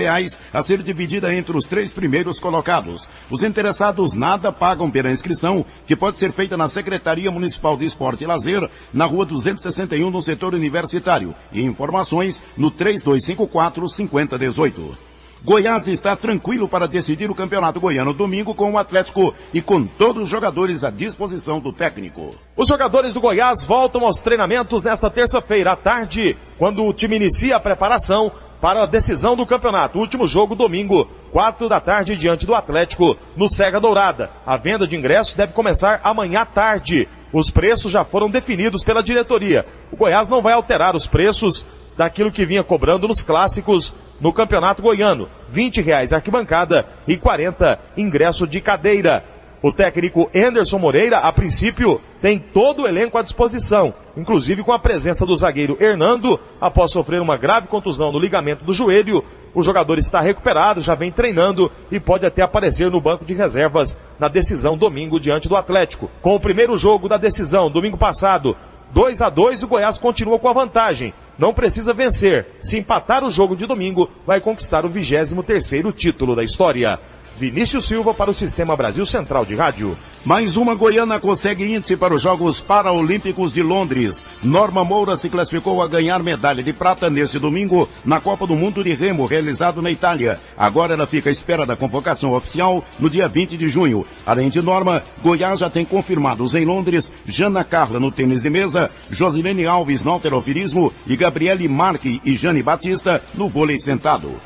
a ser dividida entre os 3 primeiros colocados. Os interessados nada pagam pela inscrição, que pode ser feita na Secretaria Municipal de Esporte e Lazer, na Rua 261, no setor universitário. E informações no 3254-5018. Goiás está tranquilo para decidir o Campeonato Goiano domingo com o Atlético e com todos os jogadores à disposição do técnico. Os jogadores do Goiás voltam aos treinamentos nesta terça-feira à tarde, quando o time inicia a preparação para a decisão do campeonato. O último jogo domingo, 4 da tarde, diante do Atlético, no Serra Dourada. A venda de ingressos deve começar amanhã à tarde. Os preços já foram definidos pela diretoria. O Goiás não vai alterar os preços daquilo que vinha cobrando nos clássicos no Campeonato Goiano. R$20 arquibancada e 40 ingresso de cadeira. O técnico Anderson Moreira, a princípio, tem todo o elenco à disposição, inclusive com a presença do zagueiro Hernando, após sofrer uma grave contusão no ligamento do joelho. O jogador está recuperado, já vem treinando e pode até aparecer no banco de reservas na decisão domingo diante do Atlético. Com o primeiro jogo da decisão, domingo passado, 2-2, o Goiás continua com a vantagem. Não precisa vencer. Se empatar o jogo de domingo, vai conquistar o 23º título da história. Vinícius Silva para o Sistema Brasil Central de Rádio. Mais uma goiana consegue índice para os Jogos Paralímpicos de Londres. Norma Moura se classificou a ganhar medalha de prata neste domingo na Copa do Mundo de Remo, realizado na Itália. Agora ela fica à espera da convocação oficial no dia 20 de junho. Além de Norma, Goiás já tem confirmados em Londres Jana Carla no tênis de mesa, Josilene Alves no halterofilismo e Gabriele Marque e Jane Batista no vôlei sentado.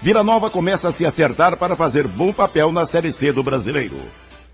Vila Nova começa a se acertar para fazer bom papel na Série C do Brasileiro.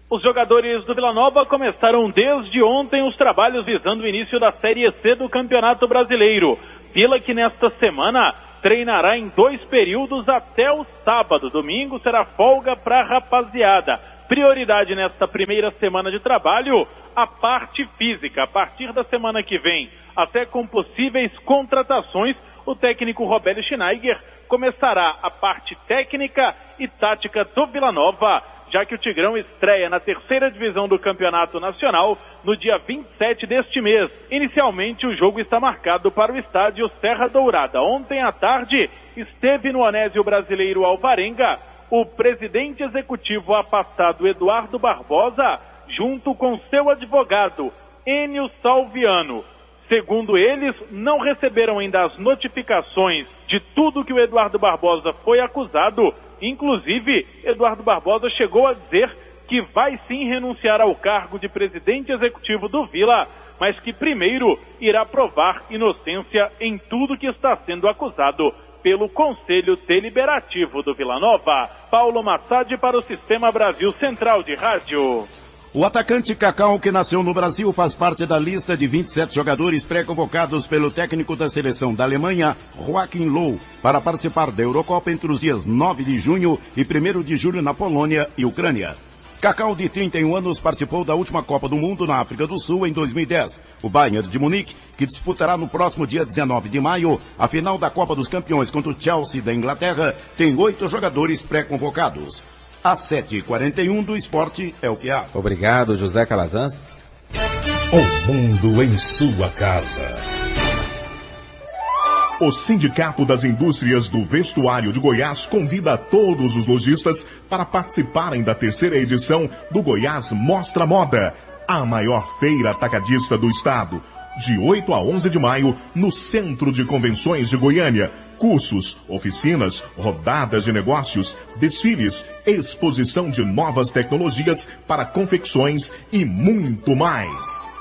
Os jogadores do Vila Nova começaram desde ontem os trabalhos visando o início da Série C do Campeonato Brasileiro. Vila que nesta semana treinará em 2 períodos até o sábado. Domingo será folga para a rapaziada. Prioridade nesta primeira semana de trabalho, a parte física. A partir da semana que vem, até com possíveis contratações, o técnico Robélio Schneider começará a parte técnica e tática do Vila Nova, já que o Tigrão estreia na 3ª divisão do Campeonato Nacional no dia 27 deste mês. Inicialmente, o jogo está marcado para o estádio Serra Dourada. Ontem à tarde, esteve no Anésio Brasileiro Alvarenga o presidente executivo afastado Eduardo Barbosa, junto com seu advogado, Enio Salviano. Segundo eles, não receberam ainda as notificações de tudo que o Eduardo Barbosa foi acusado. Inclusive, Eduardo Barbosa chegou a dizer que vai sim renunciar ao cargo de presidente executivo do Vila mas que primeiro irá provar inocência em tudo que está sendo acusado pelo Conselho Deliberativo do Vila Nova. Paulo Massad para o Sistema Brasil Central de Rádio. O atacante Cacau, que nasceu no Brasil, faz parte da lista de 27 jogadores pré-convocados pelo técnico da seleção da Alemanha, Joachim Löw, para participar da Eurocopa entre os dias 9 de junho e 1º de julho na Polônia e Ucrânia. Cacau, de 31 anos, participou da última Copa do Mundo na África do Sul em 2010. O Bayern de Munique, que disputará no próximo dia 19 de maio a final da Copa dos Campeões contra o Chelsea da Inglaterra, tem 8 jogadores pré-convocados. Às 7h41 do esporte é o que há. Obrigado, José Calazans. O mundo em sua casa. O Sindicato das Indústrias do Vestuário de Goiás convida todos os lojistas para participarem da 3ª edição do Goiás Mostra Moda, a maior feira atacadista do estado, de 8 a 11 de maio, no Centro de Convenções de Goiânia. Cursos, oficinas, rodadas de negócios, desfiles, exposição de novas tecnologias para confecções e muito mais.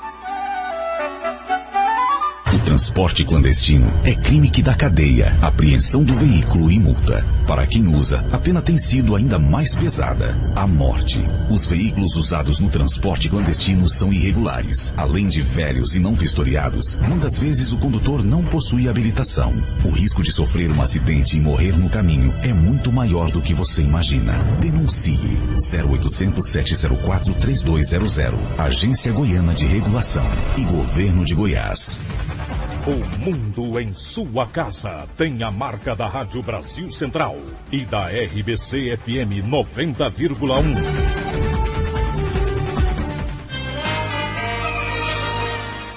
O transporte clandestino é crime que dá cadeia, apreensão do veículo e multa. Para quem usa, a pena tem sido ainda mais pesada: a morte. Os veículos usados no transporte clandestino são irregulares. Além de velhos e não vistoriados, muitas vezes o condutor não possui habilitação. O risco de sofrer um acidente e morrer no caminho é muito maior do que você imagina. Denuncie 0800 704 3200, Agência Goiana de Regulação e Governo de Goiás. O mundo em sua casa tem a marca da Rádio Brasil Central e da RBC FM 90,1.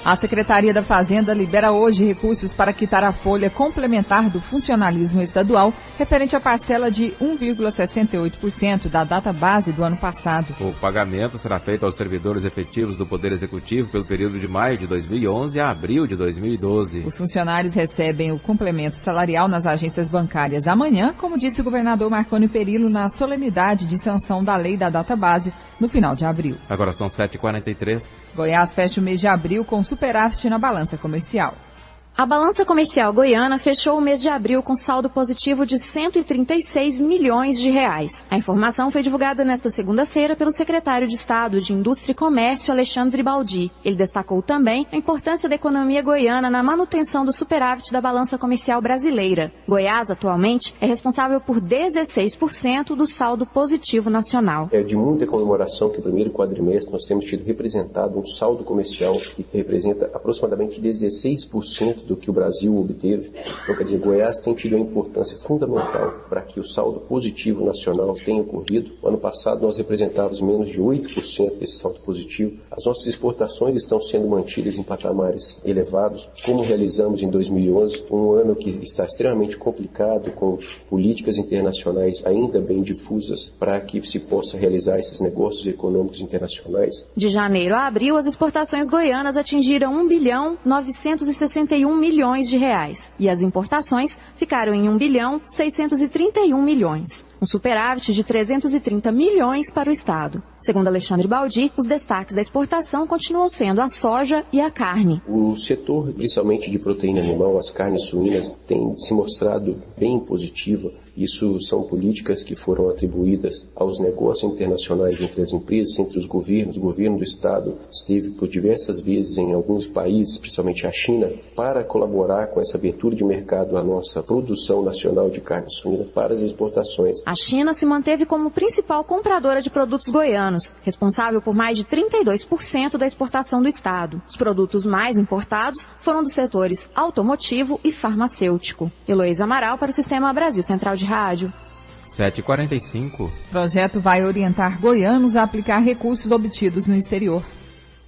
A Secretaria da Fazenda libera hoje recursos para quitar a folha complementar do funcionalismo estadual referente à parcela de 1,68% da data base do ano passado. O pagamento será feito aos servidores efetivos do Poder Executivo pelo período de maio de 2011 a abril de 2012. Os funcionários recebem o complemento salarial nas agências bancárias amanhã, como disse o governador Marconi Perillo na solenidade de sanção da lei da data base no final de abril. Agora são 7h43. Goiás fecha o mês de abril com superávit na balança comercial. A balança comercial goiana fechou o mês de abril com saldo positivo de 136 milhões de reais. A informação foi divulgada nesta segunda-feira pelo secretário de Estado de Indústria e Comércio, Alexandre Baldi. Ele destacou também a importância da economia goiana na manutenção do superávit da balança comercial brasileira. Goiás, atualmente, é responsável por 16% do saldo positivo nacional. É de muita comemoração que no primeiro quadrimestre nós temos tido representado um saldo comercial que representa aproximadamente 16% do que o Brasil obteve. Então, quer dizer, Goiás tem tido uma importância fundamental para que o saldo positivo nacional tenha ocorrido. No ano passado nós representávamos menos de 8% desse saldo positivo. As nossas exportações estão sendo mantidas em patamares elevados, como realizamos em 2011, um ano que está extremamente complicado, com políticas internacionais ainda bem difusas para que se possa realizar esses negócios econômicos internacionais. De janeiro a abril, as exportações goianas atingiram 1.961 milhões de reais e as importações ficaram em 1.631 milhões, um superávit de 330 milhões para o Estado. Segundo Alexandre Baldi, os destaques da exportação continuam sendo a soja e a carne. O setor, principalmente de proteína animal, as carnes suínas, tem se mostrado bem positiva. Isso são políticas que foram atribuídas aos negócios internacionais entre as empresas, entre os governos. O governo do Estado esteve por diversas vezes em alguns países, principalmente a China, para colaborar com essa abertura de mercado à nossa produção nacional de carne suína para as exportações. A China se manteve como principal compradora de produtos goianos, responsável por mais de 32% da exportação do Estado. Os produtos mais importados foram dos setores automotivo e farmacêutico. Heloísa Amaral para o Sistema Brasil Central de Rádio. 7h45. O projeto vai orientar goianos a aplicar recursos obtidos no exterior.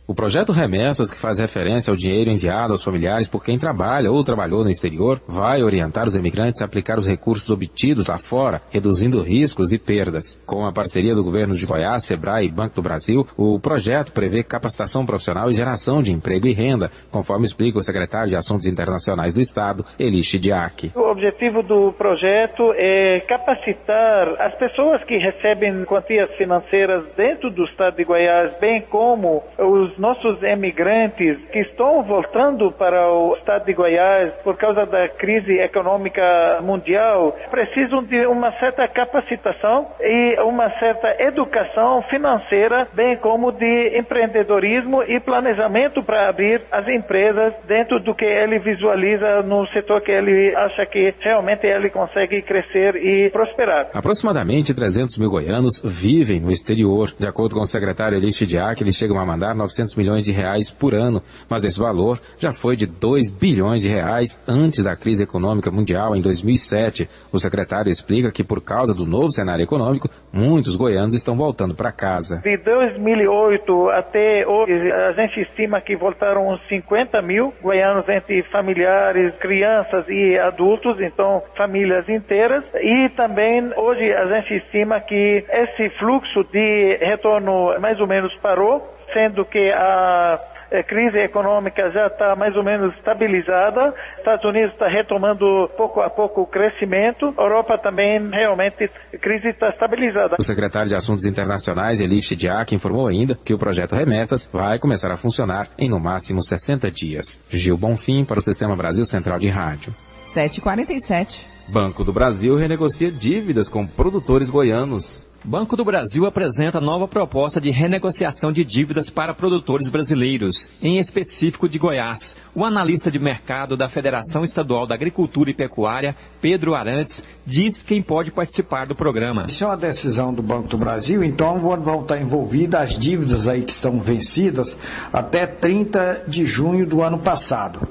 O projeto Remessas, que faz referência ao dinheiro enviado aos familiares por quem trabalha ou trabalhou no exterior, vai orientar os imigrantes a aplicar os recursos obtidos lá fora, reduzindo riscos e perdas. Com a parceria do governo de Goiás, Sebrae e Banco do Brasil, o projeto prevê capacitação profissional e geração de emprego e renda, conforme explica o secretário de Assuntos Internacionais do Estado, Eli Chidiac. O objetivo do projeto é capacitar as pessoas que recebem quantias financeiras dentro do Estado de Goiás, bem como os nossos emigrantes que estão voltando para o estado de Goiás por causa da crise econômica mundial precisam de uma certa capacitação e uma certa educação financeira, bem como de empreendedorismo e planejamento para abrir as empresas dentro do que ele visualiza no setor que ele acha que realmente ele consegue crescer e prosperar. Aproximadamente 300 mil goianos vivem no exterior. De acordo com o secretário Eli Chidiac, eles chegam a mandar 900 milhões de reais por ano, mas esse valor já foi de 2 bilhões de reais antes da crise econômica mundial em 2007. O secretário explica que por causa do novo cenário econômico, muitos goianos estão voltando para casa. De 2008 até hoje, a gente estima que voltaram uns 50 mil goianos entre familiares, crianças e adultos, então famílias inteiras. E também hoje a gente estima que esse fluxo de retorno mais ou menos parou, sendo que a crise econômica já está mais ou menos estabilizada. Estados Unidos está retomando pouco a pouco o crescimento. A Europa também realmente a crise está estabilizada. O secretário de Assuntos Internacionais, Eli Chidiac, informou ainda que o projeto Remessas vai começar a funcionar em no máximo 60 dias. Gil Bonfim para o Sistema Brasil Central de Rádio. 7h47. Banco do Brasil renegocia dívidas com produtores goianos. Banco do Brasil apresenta nova proposta de renegociação de dívidas para produtores brasileiros, em específico de Goiás. O analista de mercado da Federação Estadual da Agricultura e Pecuária, Pedro Arantes, diz quem pode participar do programa. Isso é uma decisão do Banco do Brasil, então vão estar envolvidas as dívidas aí que estão vencidas até 30 de junho do ano passado.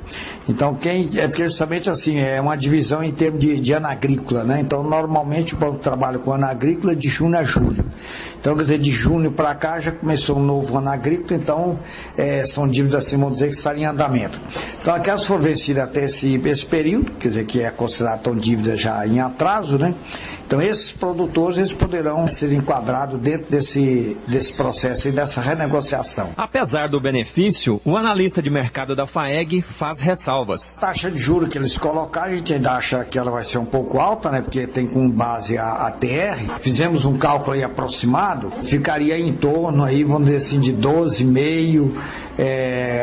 Então, porque justamente assim, é uma divisão em termos de ano agrícola, né? Então, normalmente o banco trabalha com ano agrícola de junho a julho. Então, quer dizer, de junho para cá já começou um novo ano agrícola, então são dívidas, assim, vamos dizer, que estão em andamento. Então, aquelas foram vencidas até esse período, quer dizer, que é considerado tão dívida já em atraso, né? Então, esses produtores, eles poderão ser enquadrados dentro desse processo e dessa renegociação. Apesar do benefício, o analista de mercado da FAEG faz ressalvas. A taxa de juros que eles colocaram, a gente ainda acha que ela vai ser um pouco alta, né? Porque tem como base a TR. Fizemos um cálculo aí aproximado, ficaria em torno aí, vamos dizer assim, de 12,5%,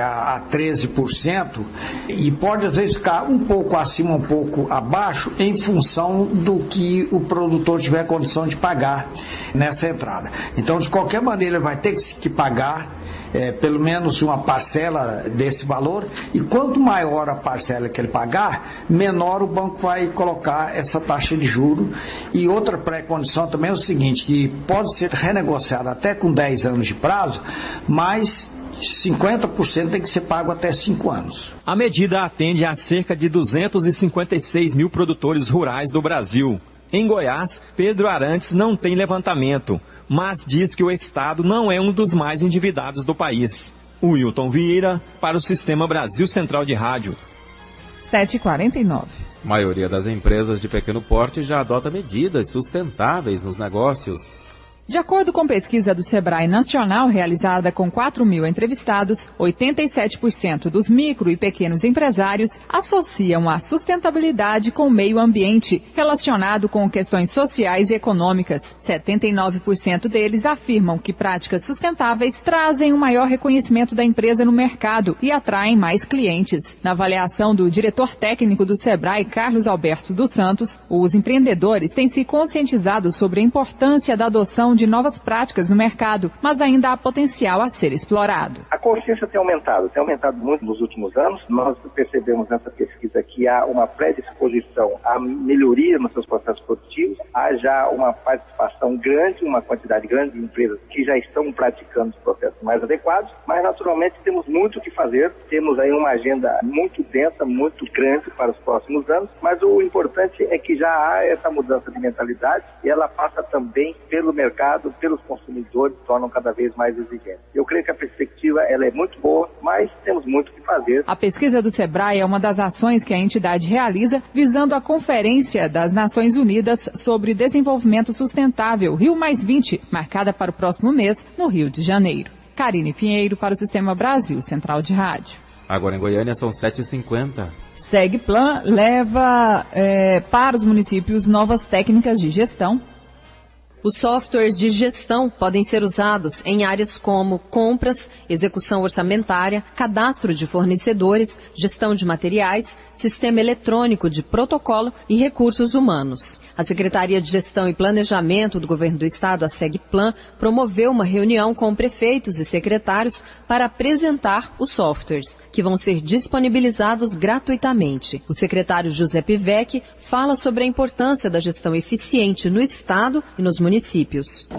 a 13%, e pode às vezes ficar um pouco acima, um pouco abaixo, em função do que o produtor tiver condição de pagar nessa entrada. Então, de qualquer maneira, ele vai ter que pagar pelo menos uma parcela desse valor, e quanto maior a parcela que ele pagar, menor o banco vai colocar essa taxa de juros. E outra pré-condição também é o seguinte, que pode ser renegociado até com 10 anos de prazo, mas 50% tem que ser pago até 5 anos. A medida atende a cerca de 256 mil produtores rurais do Brasil. Em Goiás, Pedro Arantes não tem levantamento, mas diz que o estado não é um dos mais endividados do país. Wilton Vieira, para o Sistema Brasil Central de Rádio. 7h49. A maioria das empresas de pequeno porte já adota medidas sustentáveis nos negócios. De acordo com pesquisa do Sebrae Nacional, realizada com 4 mil entrevistados, 87% dos micro e pequenos empresários associam a sustentabilidade com o meio ambiente, relacionado com questões sociais e econômicas. 79% deles afirmam que práticas sustentáveis trazem um maior reconhecimento da empresa no mercado e atraem mais clientes. Na avaliação do diretor técnico do Sebrae, Carlos Alberto dos Santos, os empreendedores têm se conscientizado sobre a importância da adoção de novas práticas no mercado, mas ainda há potencial a ser explorado. A consciência tem aumentado muito nos últimos anos. Nós percebemos nessa pesquisa que há uma predisposição à melhoria nos seus processos produtivos, há já uma participação grande, uma quantidade grande de empresas que já estão praticando os processos mais adequados, mas naturalmente temos muito o que fazer, temos aí uma agenda muito densa, muito grande para os próximos anos, mas o importante é que já há essa mudança de mentalidade e ela passa também pelo mercado, pelos consumidores, tornam cada vez mais exigentes. Eu creio que a perspectiva ela é muito boa, mas temos muito o que fazer. A pesquisa do Sebrae é uma das ações que a entidade realiza visando a Conferência das Nações Unidas sobre Desenvolvimento Sustentável Rio+20, marcada para o próximo mês no Rio de Janeiro. Karine Pinheiro para o Sistema Brasil Central de Rádio. Agora em Goiânia são 7h50. Segplan leva para os municípios novas técnicas de gestão. Os softwares de gestão podem ser usados em áreas como compras, execução orçamentária, cadastro de fornecedores, gestão de materiais, sistema eletrônico de protocolo e recursos humanos. A Secretaria de Gestão e Planejamento do Governo do Estado, a SEGPLAN, promoveu uma reunião com prefeitos e secretários para apresentar os softwares, que vão ser disponibilizados gratuitamente. O secretário José Pivec fala sobre a importância da gestão eficiente no Estado e nos municípios.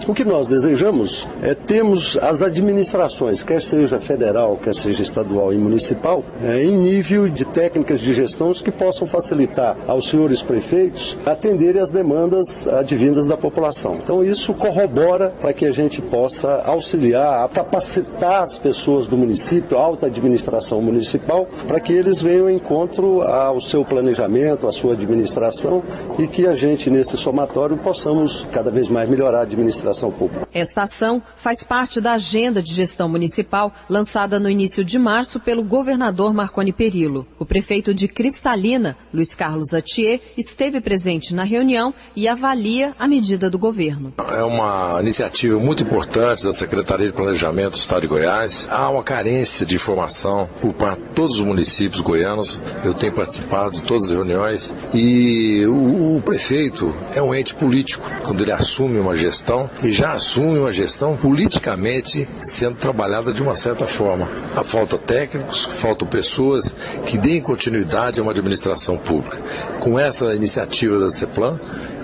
O que nós desejamos é termos as administrações, quer seja federal, quer seja estadual e municipal, em nível de técnicas de gestão que possam facilitar aos senhores prefeitos atenderem às demandas advindas da população. Então isso corrobora para que a gente possa auxiliar, a capacitar as pessoas do município, a alta administração municipal, para que eles venham em encontro ao seu planejamento, à sua administração e que a gente, nesse somatório, possamos cada vez mais melhorar a administração pública. Esta ação faz parte da Agenda de Gestão Municipal lançada no início de março pelo governador Marconi Perillo. O prefeito de Cristalina, Luiz Carlos Atier, esteve presente na reunião e avalia a medida do governo. É uma iniciativa muito importante da Secretaria de Planejamento do Estado de Goiás. Há uma carência de informação por parte de todos os municípios goianos. Eu tenho participado de todas as reuniões e o prefeito é um ente político. Quando ele assume uma gestão, e já assume uma gestão politicamente sendo trabalhada de uma certa forma. Falta técnicos, faltam pessoas que deem continuidade a uma administração pública. Com essa iniciativa da CEPLAN,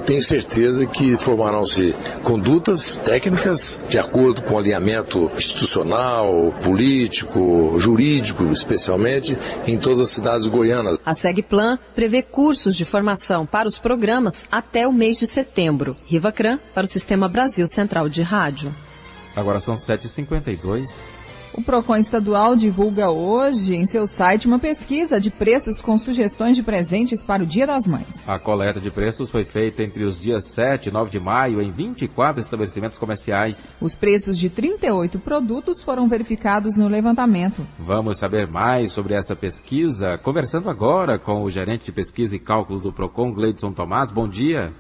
tenho certeza que formarão-se condutas técnicas de acordo com o alinhamento institucional, político, jurídico, especialmente, em todas as cidades goianas. A SEGPLAN prevê cursos de formação para os programas até o mês de setembro. Riva Cran, para o Sistema Brasil Central de Rádio. Agora são 7h52. O PROCON estadual divulga hoje em seu site uma pesquisa de preços com sugestões de presentes para o Dia das Mães. A coleta de preços foi feita entre os dias 7 e 9 de maio em 24 estabelecimentos comerciais. Os preços de 38 produtos foram verificados no levantamento. Vamos saber mais sobre essa pesquisa, conversando agora com o gerente de pesquisa e cálculo do PROCON, Gleidson Tomás. Bom dia.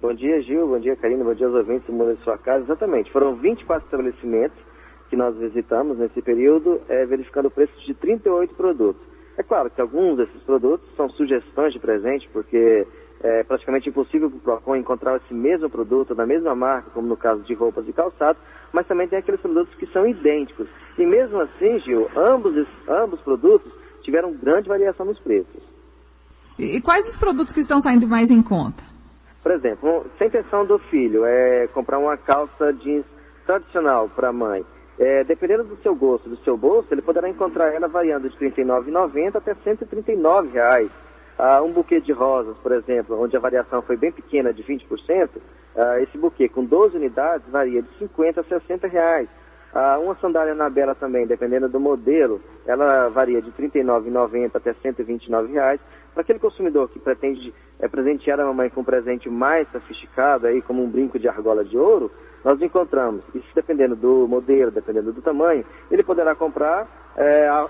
Bom dia, Gil. Bom dia, Karina. Bom dia aos ouvintes do Mundo de Sua Casa. Exatamente. Foram 24 estabelecimentos que nós visitamos nesse período, verificando preços de 38 produtos. É claro que alguns desses produtos são sugestões de presente, porque é praticamente impossível para o PROCON encontrar esse mesmo produto da mesma marca, como no caso de roupas e calçados, mas também tem aqueles produtos que são idênticos. E mesmo assim, Gil, ambos produtos tiveram grande variação nos preços. E quais os produtos que estão saindo mais em conta? Por exemplo, sem intenção do filho, comprar uma calça jeans tradicional para a mãe. Dependendo do seu gosto, do seu bolso, ele poderá encontrar ela variando de R$ 39,90 até R$ 139,00. Um buquê de rosas, por exemplo, onde a variação foi bem pequena, de 20%, esse buquê com 12 unidades varia de R$ 50 a R$ 60,00. Uma sandália Anabela também, dependendo do modelo, ela varia de R$ 39,90 até R$ 129,00. Para aquele consumidor que pretende presentear a mamãe com um presente mais sofisticado, aí, como um brinco de argola de ouro, nós encontramos, isso dependendo do modelo, dependendo do tamanho, ele poderá comprar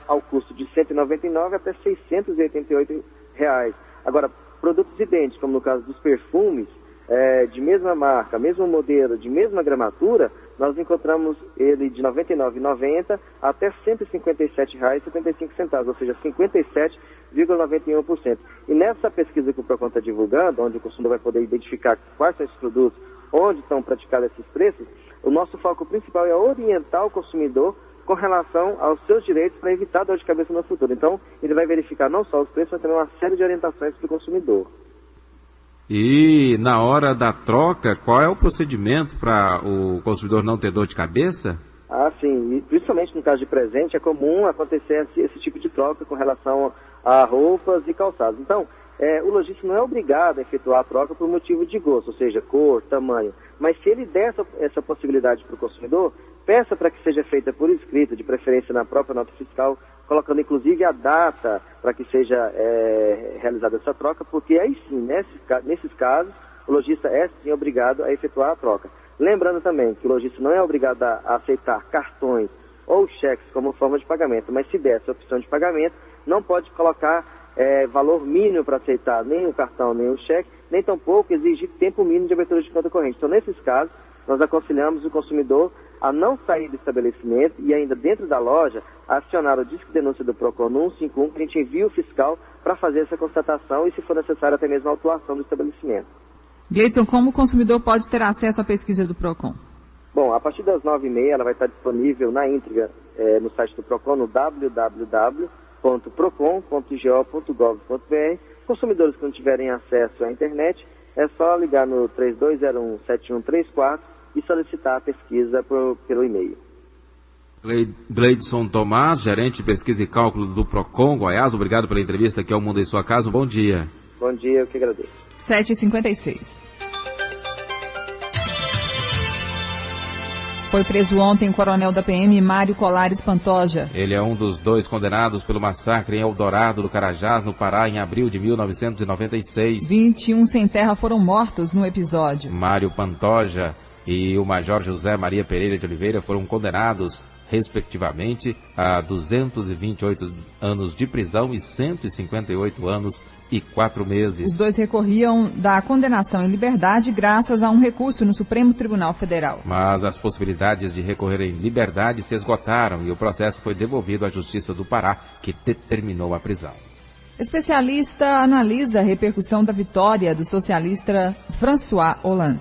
ao custo de R$ 199 até R$ 688,00. Agora, produtos idênticos, como no caso dos perfumes, de mesma marca, mesmo modelo, de mesma gramatura, nós encontramos ele de R$ 99,90 até R$ 157,75, ou seja, 57,91%. E nessa pesquisa que o PROCON está divulgando, onde o consumidor vai poder identificar quais são esses produtos, onde estão praticados esses preços, o nosso foco principal é orientar o consumidor com relação aos seus direitos para evitar dor de cabeça no futuro. Então, ele vai verificar não só os preços, mas também uma série de orientações para o consumidor. E na hora da troca, qual é o procedimento para o consumidor não ter dor de cabeça? Sim, e principalmente no caso de presente, é comum acontecer esse tipo de troca com relação a roupas e calçados. Então, o lojista não é obrigado a efetuar a troca por motivo de gosto, ou seja, cor, tamanho. Mas se ele der essa possibilidade para o consumidor, peça para que seja feita por escrito, de preferência na própria nota fiscal, colocando inclusive a data para que seja realizada essa troca, porque aí sim, nesses casos, o lojista é sim obrigado a efetuar a troca. Lembrando também que o lojista não é obrigado a aceitar cartões ou cheques como forma de pagamento, mas se der essa opção de pagamento, não pode colocar valor mínimo para aceitar nem o cartão nem o cheque, nem tampouco exigir tempo mínimo de abertura de conta corrente. Então, nesses casos, nós aconselhamos o consumidor a não sair do estabelecimento e ainda dentro da loja, a acionar o disco de denúncia do PROCON no 151, que a gente envia o fiscal para fazer essa constatação e, se for necessário, até mesmo a autuação do estabelecimento. Gleidson, como o consumidor pode ter acesso à pesquisa do PROCON? Bom, a partir das 9h30 ela vai estar disponível na íntegra no site do PROCON, no www.procon.go.gov.br. Consumidores que não tiverem acesso à internet, é só ligar no 3201-7134 e solicitar a pesquisa pelo e-mail. Gleidson Tomás, gerente de pesquisa e cálculo do PROCON Goiás, obrigado pela entrevista aqui ao Mundo em Sua Casa. Bom dia. Bom dia, eu que agradeço. 7h56. Foi preso ontem o coronel da PM, Mário Colares Pantoja. Ele é um dos 2 condenados pelo massacre em Eldorado do Carajás, no Pará, em abril de 1996. 21 sem terra foram mortos no episódio. Mário Pantoja e o Major José Maria Pereira de Oliveira foram condenados, respectivamente, a 228 anos de prisão e 158 anos e 4 meses. Os 2 recorriam da condenação em liberdade graças a um recurso no Supremo Tribunal Federal. Mas as possibilidades de recorrer em liberdade se esgotaram e o processo foi devolvido à Justiça do Pará, que determinou a prisão. Especialista analisa a repercussão da vitória do socialista François Hollande.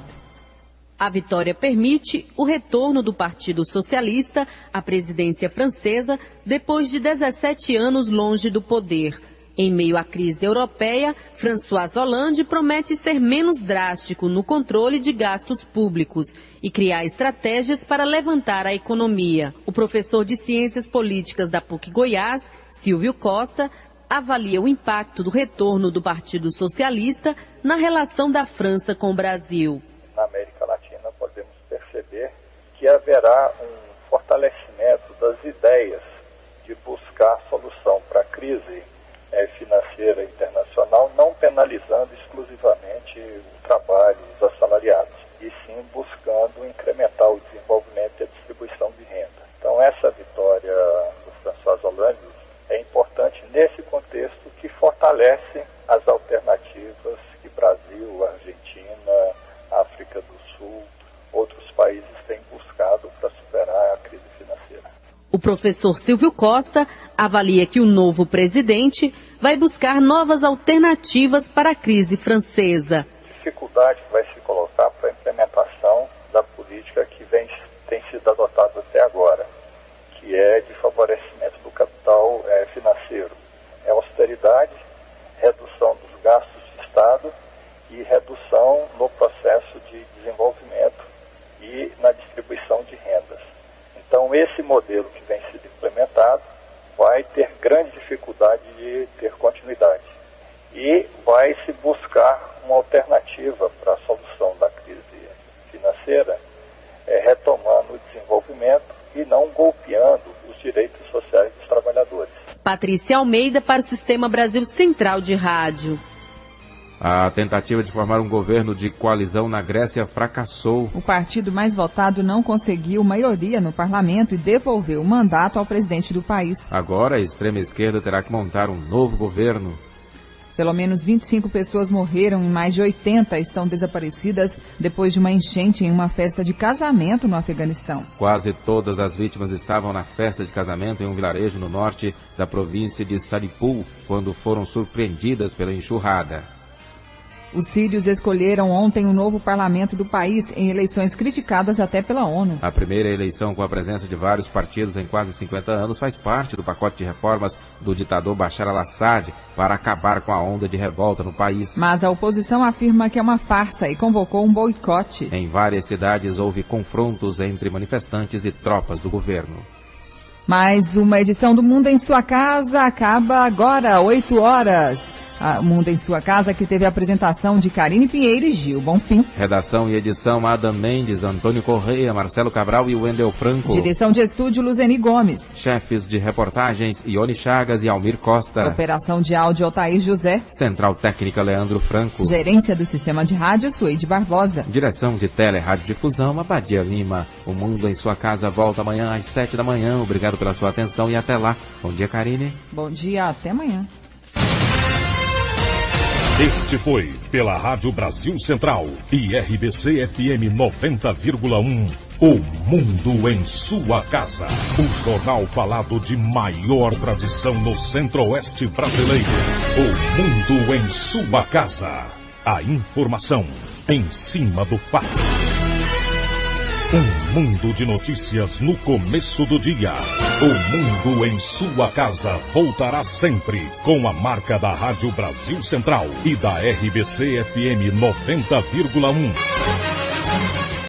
A vitória permite o retorno do Partido Socialista à presidência francesa depois de 17 anos longe do poder. Em meio à crise europeia, François Hollande promete ser menos drástico no controle de gastos públicos e criar estratégias para levantar a economia. O professor de Ciências Políticas da PUC Goiás, Silvio Costa, avalia o impacto do retorno do Partido Socialista na relação da França com o Brasil. Na América Latina, podemos perceber que haverá um fortalecimento das ideias de buscar solução para a crise financeira internacional, não penalizando exclusivamente o trabalho dos assalariados, e sim buscando incrementar o desenvolvimento e a distribuição de renda. Então, essa vitória do François Hollande é importante nesse contexto que fortalece as alternativas que Brasil, Argentina, África do Sul, outros países têm buscado para superar a crise financeira. O professor Silvio Costa avalia que o novo presidente vai buscar novas alternativas para a crise francesa. Dificuldade vai se colocar para a implementação da política que tem sido adotada até agora, que é de favorecimento do capital financeiro. É austeridade, redução dos gastos de Estado e redução no processo de desenvolvimento e na distribuição de rendas. Então, esse modelo que vem sendo implementado vai ter grande dificuldade de ter continuidade e vai se buscar uma alternativa para a solução da crise financeira, retomando o desenvolvimento e não golpeando os direitos sociais dos trabalhadores. Patrícia Almeida para o Sistema Brasil Central de Rádio. A tentativa de formar um governo de coalizão na Grécia fracassou. O partido mais votado não conseguiu maioria no parlamento e devolveu o mandato ao presidente do país. Agora a extrema-esquerda terá que montar um novo governo. Pelo menos 25 pessoas morreram e mais de 80 estão desaparecidas depois de uma enchente em uma festa de casamento no Afeganistão. Quase todas as vítimas estavam na festa de casamento em um vilarejo no norte da província de Saripul, quando foram surpreendidas pela enxurrada. Os sírios escolheram ontem um novo parlamento do país em eleições criticadas até pela ONU. A primeira eleição com a presença de vários partidos em quase 50 anos faz parte do pacote de reformas do ditador Bashar al-Assad para acabar com a onda de revolta no país. Mas a oposição afirma que é uma farsa e convocou um boicote. Em várias cidades houve confrontos entre manifestantes e tropas do governo. Mais uma edição do Mundo em Sua Casa acaba agora, 8 horas. O Mundo em Sua Casa, que teve a apresentação de Karine Pinheiro e Gil Bonfim. Redação e edição, Adam Mendes, Antônio Correia, Marcelo Cabral e Wendel Franco. Direção de estúdio, Luzeni Gomes. Chefes de reportagens, Ione Chagas e Almir Costa. Operação de áudio, Altair José. Central técnica, Leandro Franco. Gerência do Sistema de Rádio, Suede Barbosa. Direção de Tele Rádio Difusão, Abadia Lima. O Mundo em Sua Casa volta amanhã às 7 da manhã. Obrigado pela sua atenção e até lá. Bom dia, Karine. Bom dia, até amanhã. Este foi, pela Rádio Brasil Central e RBC FM 90,1, O Mundo em Sua Casa. O jornal falado de maior tradição no Centro-Oeste brasileiro. O Mundo em Sua Casa. A informação em cima do fato. Um mundo de notícias no começo do dia. O Mundo em Sua Casa voltará sempre com a marca da Rádio Brasil Central e da RBC FM 90,1.